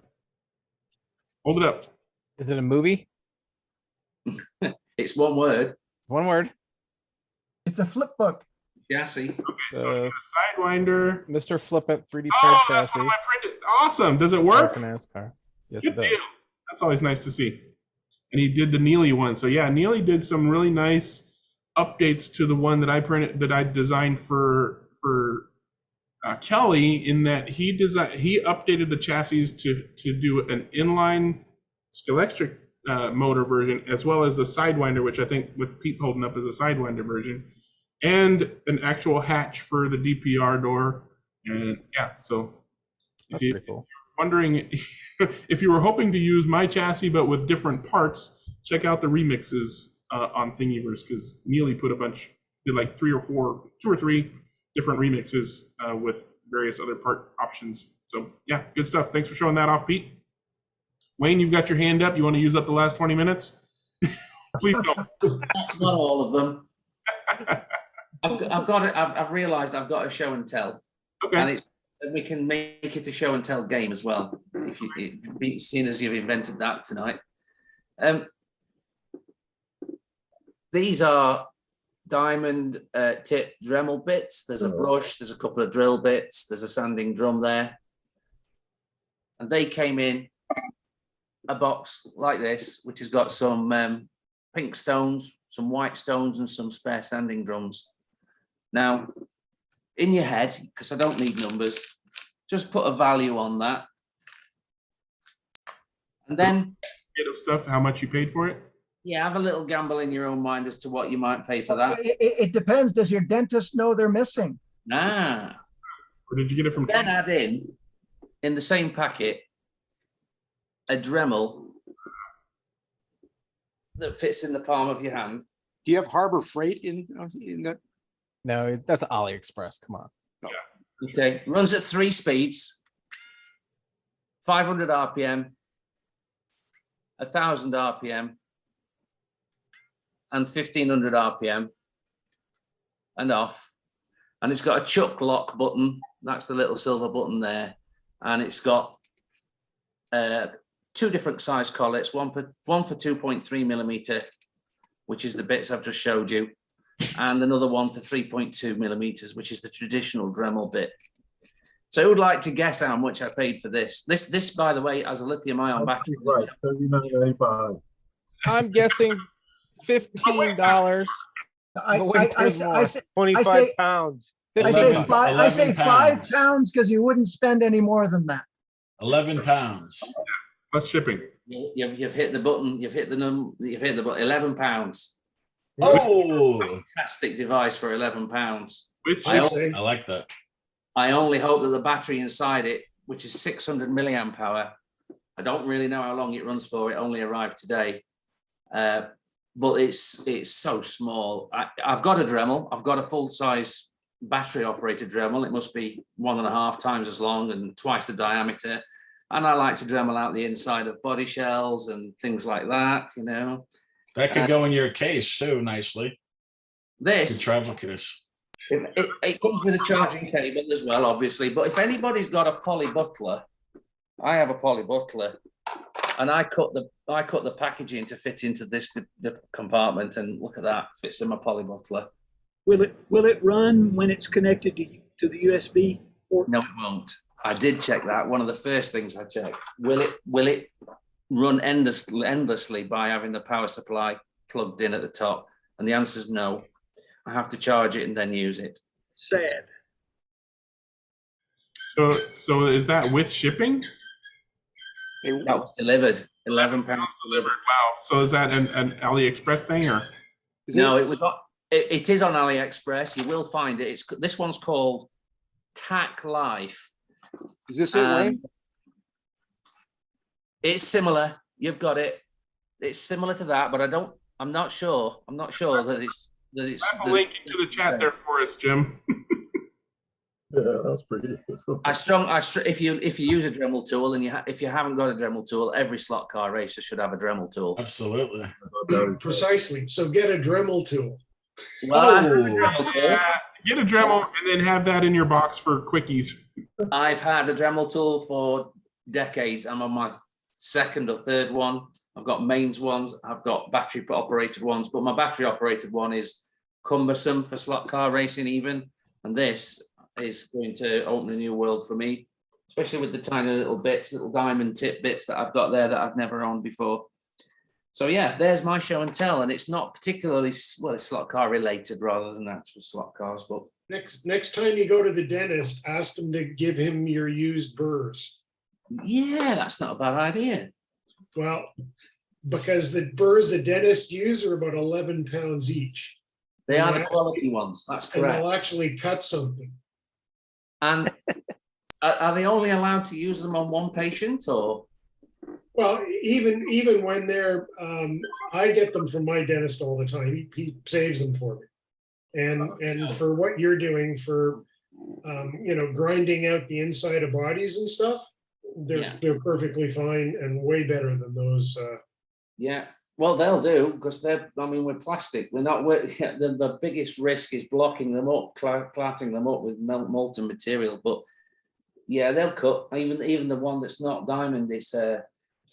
Hold it up. Is it a movie? It's one word. One word. It's a flip book. Chassis. Okay, so Sidewinder. Mr. Flippant 3D printed Oh, that's chassis. one of my printed. Awesome. Does it work? For NASCAR. Yes, Good it does. deal. That's always nice to see. And he did the Neely one. So yeah, Neely did some really nice updates to the one that I printed, that I designed for Kelly, in that he updated the chassis to do an inline Scalextric motor version, as well as the Sidewinder, which I think with Pete holding up is a Sidewinder version, and an actual hatch for the DPR door. And yeah, so That's if pretty cool. you're wondering if you were hoping to use my chassis but with different parts, check out the remixes on Thingiverse, because Neely put did like 2 or 3 different remixes with various other part options. So yeah, good stuff. Thanks for showing that off, Pete. Wayne, you've got your hand up. You want to use up the last 20 minutes? Please don't. Not all of them. I've realized I've got a show and tell. Okay. And we can make it a show and tell game as well, if you seeing as you've invented that tonight. These are diamond tip Dremel bits. There's a brush, there's a couple of drill bits, there's a sanding drum there. And they came in a box like this, which has got some pink stones, some white stones, and some spare sanding drums. Now, in your head, because I don't need numbers, just put a value on that. And then Bit of stuff, how much you paid for it? yeah, have a little gamble in your own mind as to what you might pay for that. It depends. Does your dentist know they're missing? Ah. Or did you get it from? Then add in the same packet, a Dremel that fits in the palm of your hand. Do you have Harbor Freight in that? No, that's AliExpress. Come on. Okay, runs at 3 speeds, 500 RPM, 1000 RPM, and 1500 RPM, and off. And it's got a chuck lock button. That's the little silver button there. And it's got 2 different size collets, one for 2.3 millimeter, which is the bits I've just showed you, and another one for 3.2 millimeters, which is the traditional Dremel bit. So who would like to guess how much I paid for this? This, by the way, has a lithium-ion battery. Right, $39.95. I'm guessing $15. I say 25 pounds. I say 5 pounds. pounds because you wouldn't spend any more than that. 11 pounds. Plus shipping. You've hit the button. You've hit the button. 11 pounds. Oh, Fantastic device for 11 pounds. I like that. I only hope that the battery inside it, which is 600 milliamp hour, I don't really know how long it runs for. It only arrived today, but it's so small. I've got a Dremel. I've got a full size battery operated Dremel. It must be 1.5 times as long and twice the diameter. And I like to Dremel out the inside of body shells and things like that, you know. That could go in your case too, nicely. This your travel case. It comes with a charging cable as well, obviously. But if anybody's got a Poly Butler, I have a Poly Butler, and I cut the packaging to fit into this the compartment, and look at that, fits in my Poly Butler. Will it run when it's connected to the USB port? No, it won't. I did check that. One of the first things I checked. Will it run endlessly by having the power supply plugged in at the top? And the answer is no. I have to charge it and then use it. Sad. So is that with shipping? That was delivered. 11 pounds delivered. Wow. So is that an AliExpress thing, or? No, it was. It is on AliExpress. You will find it. This one's called Tack Life. Is this it, Wayne? It's similar. You've got it. it's similar to that, but I'm not sure. I'm not sure that it's Slap a link into the chat there for us, Jim. Yeah, that was pretty. If you use a Dremel tool, and if you haven't got a Dremel tool, every slot car racer should have a Dremel tool. Absolutely. Precisely. So get a Dremel tool. Well, I have a Dremel tool. Yeah, get a Dremel and then have that in your box for quickies. I've had a Dremel tool for decades. I'm on my second or third one. I've got mains ones. I've got battery operated ones, but my battery operated one is cumbersome for slot car racing even. And this is going to open a new world for me, especially with the tiny little bits, little diamond tip bits that I've got there that I've never owned before. So yeah, there's my show and tell, and it's not particularly, well, it's slot car related rather than actual slot cars. But next time you go to the dentist, ask them to give him your used burrs. Yeah, that's not a bad idea. Well, because the burrs the dentist use are about 11 pounds each. They are the quality ones. That's correct. And they'll actually cut something. And are they only allowed to use them on one patient, or? Well, even when they're, I get them from my dentist all the time. He saves them for me. And for what you're doing for, grinding out the inside of bodies and stuff, they're perfectly fine and way better than those. Yeah. Well, they'll do, because with plastic, the biggest risk is blocking them up, clatting them up with molten material. But yeah, they'll cut. Even the one that's not diamond, it's a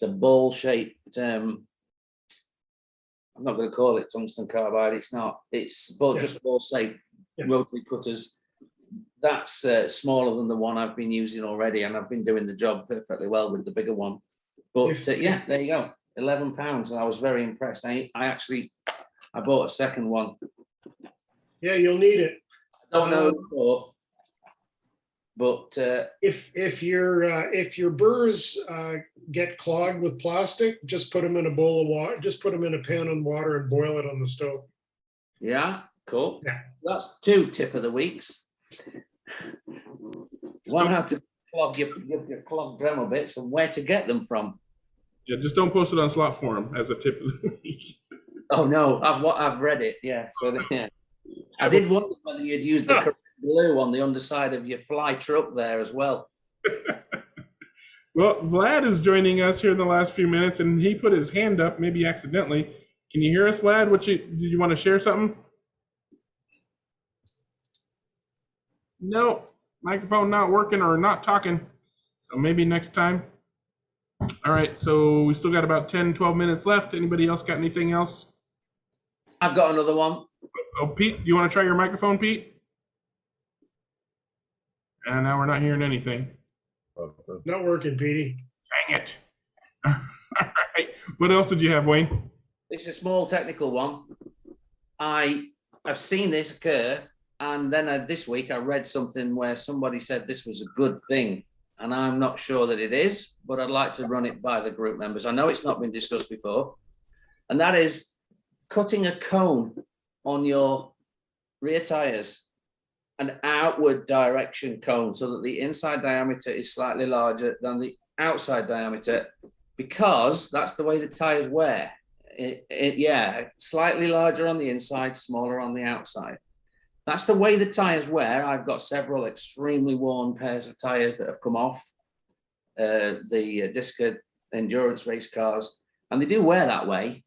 ball shaped. I'm not going to call it tungsten carbide. It's not. It's just ball shaped rotary cutters. That's smaller than the one I've been using already, and I've been doing the job perfectly well with the bigger one. But yeah, there you go. 11 pounds, and I was very impressed. I bought a second one. Yeah, you'll need it. I don't know before, but if your burrs get clogged with plastic, just put them in a bowl of water. Just put them in a pan of water and boil it on the stove. Yeah, cool. Yeah, that's 2 tip of the weeks. One, how to clog your clogged Dremel bits and where to get them from. Yeah, just don't post it on Slot Forum as a tip of the week. Oh no, I've read it. Yeah, so yeah, I did wonder whether you'd used the glue on the underside of your fly truck there as well. Well, Vlad is joining us here in the last few minutes, and he put his hand up, maybe accidentally. Can you hear us, Vlad? Did you want to share something? No, microphone not working or not talking. So maybe next time. All right, so we still got about 10, 12 minutes left. Anybody else got anything else? I've got another one. Oh, Pete, do you want to try your microphone, Pete? And now we're not hearing anything. Not working, Petey. Dang it. All right, what else did you have, Wayne? It's a small technical one. I've seen this occur, and then this week I read something where somebody said this was a good thing. And I'm not sure that it is, but I'd like to run it by the group members. I know it's not been discussed before, and that is cutting a cone on your rear tires, an outward direction cone, so that the inside diameter is slightly larger than the outside diameter, because that's the way the tires wear. Slightly larger on the inside, smaller on the outside. That's the way the tires wear. I've got several extremely worn pairs of tires that have come off the Disca endurance race cars, and they do wear that way.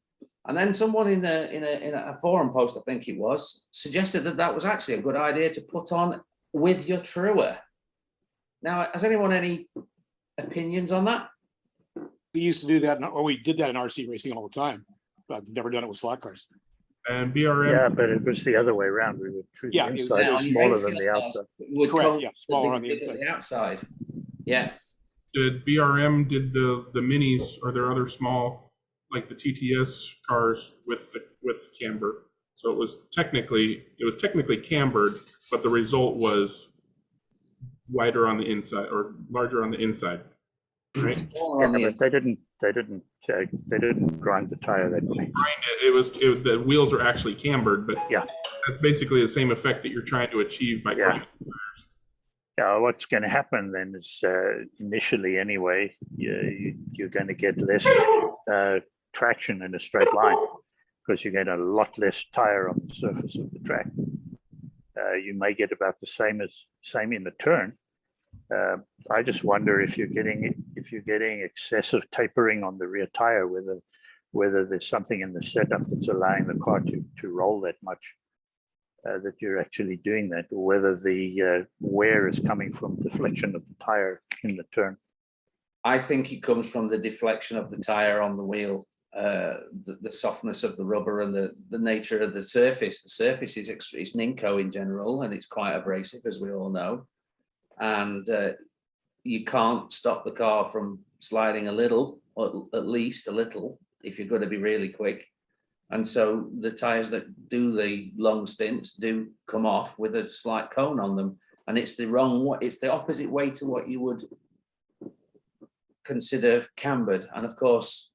And then someone in a forum post, I think it was, suggested that was actually a good idea to put on with your truer. Now, has anyone any opinions on that? We used to do that, or we did that in RC racing all the time. I've never done it with slot cars. And BRM. Yeah, but it was the other way around. We would treat the inside was smaller than the outside. Correct. Yeah, smaller on the inside. The outside. Yeah. Did BRM did the minis, or there other small, like the TTS cars with camber? So it was technically cambered, but the result was wider on the inside or larger on the inside, right? Yeah, but they didn't grind the tire. They grind it. The wheels are actually cambered, but yeah, that's basically the same effect that you're trying to achieve by grinding. Yeah, what's going to happen then is initially anyway, you're going to get less traction in a straight line because you get a lot less tire on the surface of the track. You may get about the same in the turn. I just wonder if you're getting excessive tapering on the rear tire, whether there's something in the setup that's allowing the car to roll that much, that you're actually doing that, or whether the wear is coming from deflection of the tire in the turn. I think it comes from the deflection of the tire on the wheel, the softness of the rubber and the nature of the surface. The surface is Ninco in general, and it's quite abrasive, as we all know. And you can't stop the car from sliding a little, or at least a little, if you're going to be really quick. And so the tires that do the long stints do come off with a slight cone on them, and it's the opposite way to what you would consider cambered. And of course,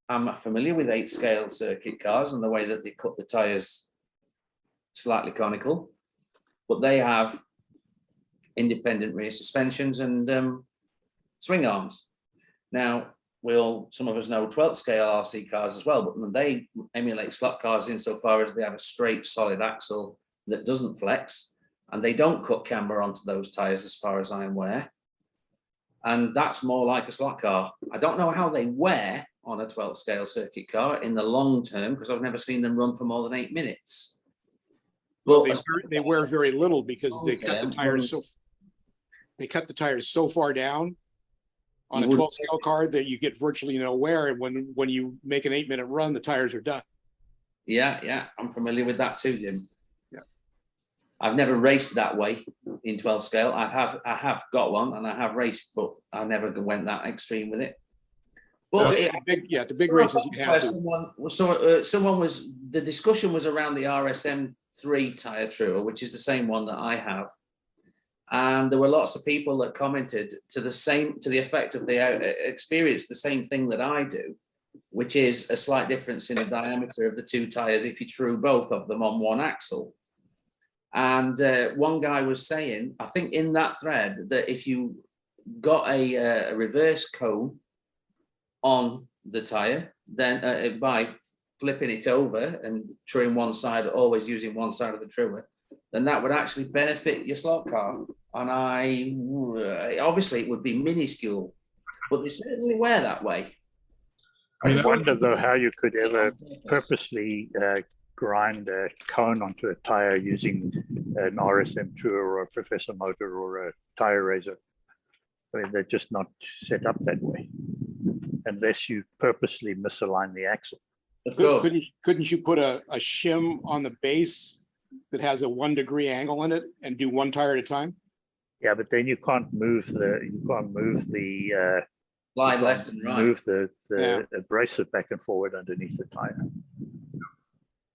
I'm not familiar with 8-scale circuit cars and the way that they cut the tires slightly conical, but they have independent rear suspensions and swing arms. Now, some of us know 12th scale RC cars as well, but they emulate slot cars insofar as they have a straight solid axle that doesn't flex, and they don't cut camber onto those tires as far as I'm aware. And that's more like a slot car. I don't know how they wear on a 12th scale circuit car in the long term, because I've never seen them run for more than 8 minutes. Well, they wear very little because they cut the tires so far down on a 12 scale car that you get virtually no wear. And when you make an 8-minute run, the tires are done. Yeah, I'm familiar with that too, Jim. Yeah, I've never raced that way in 12 scale. I have got one and I have raced, but I never went that extreme with it. But the big races you have the discussion was around the RSM3 tire truer, which is the same one that I have. And there were lots of people that commented to the effect of they experienced the same thing that I do, which is a slight difference in the diameter of the two tires if you true both of them on one axle. And one guy was saying, I think in that thread, that if you got a reverse cone on the tire, then by flipping it over and truing one side, always using one side of the truer, then that would actually benefit your slot car. And obviously it would be minuscule, but they certainly wear that way. I wonder though how you could ever purposely grind a cone onto a tire using an RSM truer or a Professor motor or a tire razor. I mean, they're just not set up that way unless you purposely misalign the axle. Couldn't you put a shim on the base that has a 1 degree angle in it and do one tire at a time? Yeah, but then you can't move the slide left and right. Move the abrasive back and forward underneath the tire.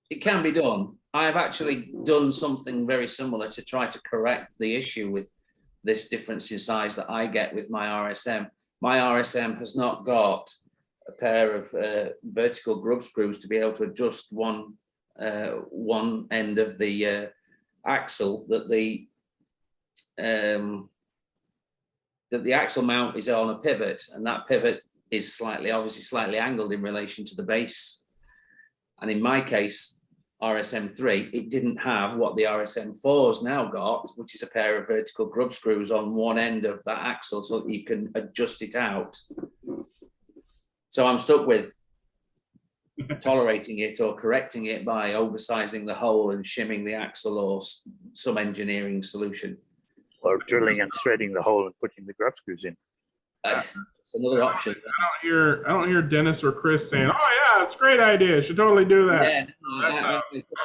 It can be done. I have actually done something very similar to try to correct the issue with this difference in size that I get with my RSM. My RSM has not got a pair of vertical grub screws to be able to adjust one end of the axle that the axle mount is on a pivot, and that pivot is obviously slightly angled in relation to the base. And in my case, RSM3, it didn't have what the RSM4's now got, which is a pair of vertical grub screws on one end of that axle so that you can adjust it out. So I'm stuck with tolerating it or correcting it by oversizing the hole and shimming the axle or some engineering solution. Or drilling and threading the hole and putting the grub screws in. It's another option. I don't hear Dennis or Chris saying, "Oh yeah, it's a great idea. You should totally do that." Yeah,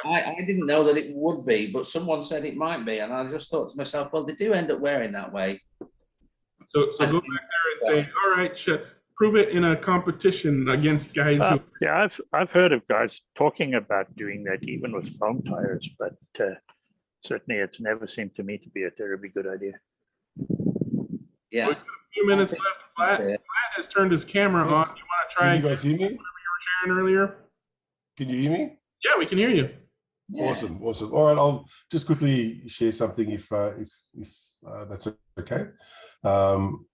I didn't know that it would be, but someone said it might be, and I just thought to myself, well, they do end up wearing that way. So go back there and say, "All right, prove it in a competition against guys who." Yeah, I've heard of guys talking about doing that even with foam tires, but certainly it's never seemed to me to be a terribly good idea. Yeah. We've got a few minutes left. Vlad has turned his camera on. You want to try? Can you guys hear me? Whatever you were sharing earlier. Can you hear me? Yeah, we can hear you. Yeah. Awesome. All right, I'll just quickly share something if that's okay. Hang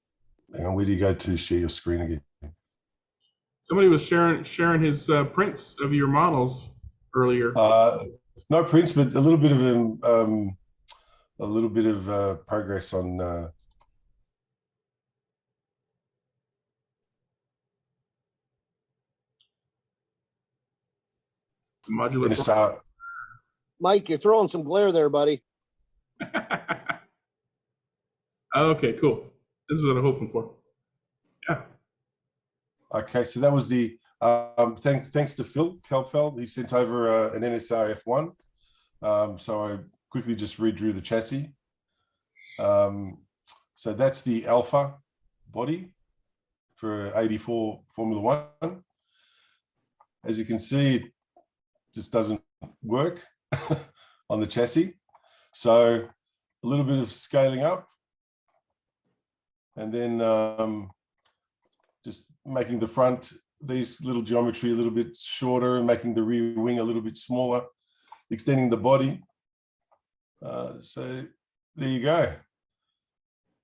on, where do you go to share your screen again? Somebody was sharing his prints of your models earlier. No prints, but a little bit of progress on. Modular. Mike, you're throwing some glare there, buddy. Okay, cool. This is what I'm hoping for. Yeah. Okay, so that was the thanks to Phil Kelfeld. He sent over an NSR F1. So I quickly just redrew the chassis. So that's the Alpha body for 84 Formula One. As you can see, it just doesn't work on the chassis. So a little bit of scaling up, and then just making the front, these little geometry a little bit shorter, and making the rear wing a little bit smaller, extending the body. So there you go.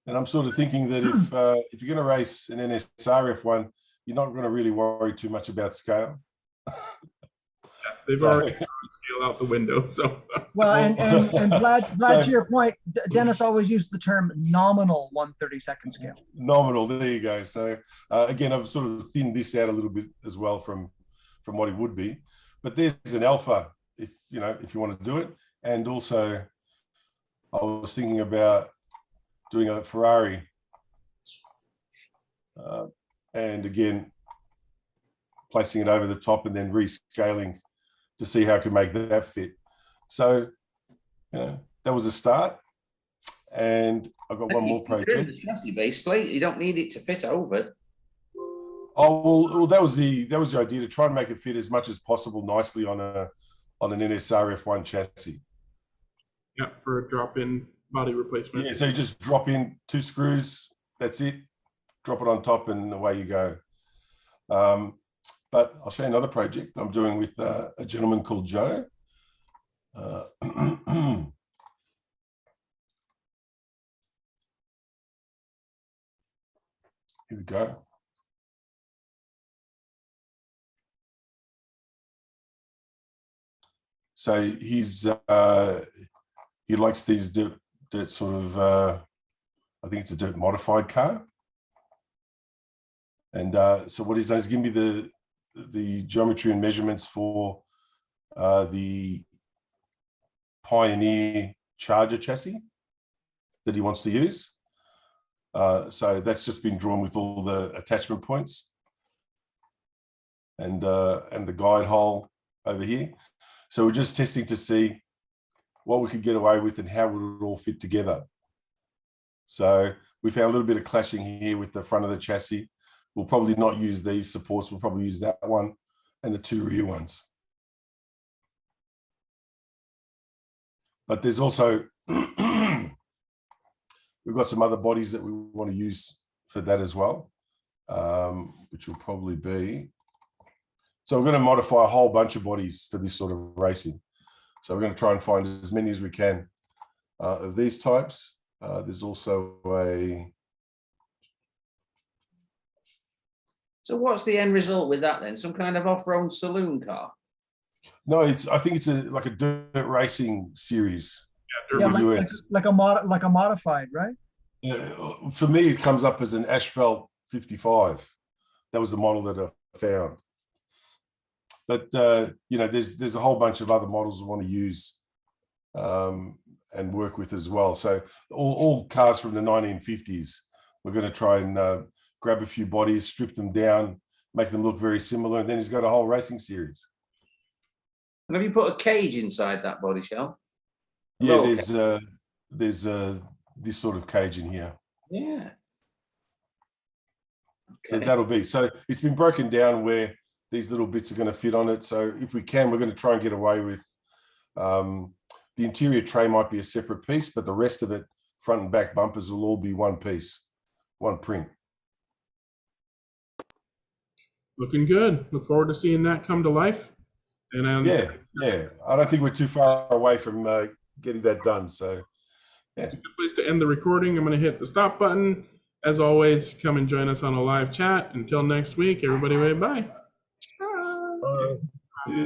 And I'm sort of thinking that if you're going to race an NSR F1, you're not going to really worry too much about scale. They've already scale out the window. So well, and Vlad, to your point, Dennis always used the term nominal 1/32 scale. Nominal, there you go. So again, I've sort of thinned this out a little bit as well from what it would be. But there's an Alpha if you want to do it. And also, I was thinking about doing a Ferrari, and again, placing it over the top and then rescaling to see how I could make that fit. So, that was a start. And I've got one more project. The chassis base plate, you don't need it to fit over. Oh well, that was the idea, to try and make it fit as much as possible nicely on an NSR F1 chassis. Yeah, for a drop-in body replacement. Yeah, so you just drop in 2 screws. That's it. Drop it on top, and away you go. But I'll show you another project I'm doing with a gentleman called Joe. Here we go. So he likes these dirt sort of, I think it's a dirt modified car. And so what he's done is give me the geometry and measurements for the Pioneer Charger chassis that he wants to use. So that's just been drawn with all the attachment points and the guide hole over here. So we're just testing to see what we could get away with and how would it all fit together. So we found a little bit of clashing here with the front of the chassis. We'll probably not use these supports. We'll probably use that one and the 2 rear ones. But there's also, we've got some other bodies that we want to use for that as well, which will probably be, so we're going to modify a whole bunch of bodies for this sort of racing. So we're going to try and find as many as we can of these types. There's also a, So what's the end result with that then? Some kind of off-road saloon car? no, I think it's like a dirt racing series. Yeah, like a modified, right? For me, it comes up as an Asphalt 55. That was the model that I found. But there's a whole bunch of other models I want to use and work with as well. So all cars from the 1950s, we're going to try and grab a few bodies, strip them down, make them look very similar, and then he's got a whole racing series. And have you put a cage inside that body shell? Yeah, there's this sort of cage in here. Yeah. So that'll be, so it's been broken down where these little bits are going to fit on it. So if we can, we're going to try and get away with the interior tray might be a separate piece, but the rest of it, front and back bumpers, will all be one piece, one print. Looking good. Look forward to seeing that come to life. And yeah. I don't think we're too far away from getting that done. So it's a good place to end the recording. I'm going to hit the stop button, As always, come and join us on a live chat. Until next week, everybody, bye. Bye.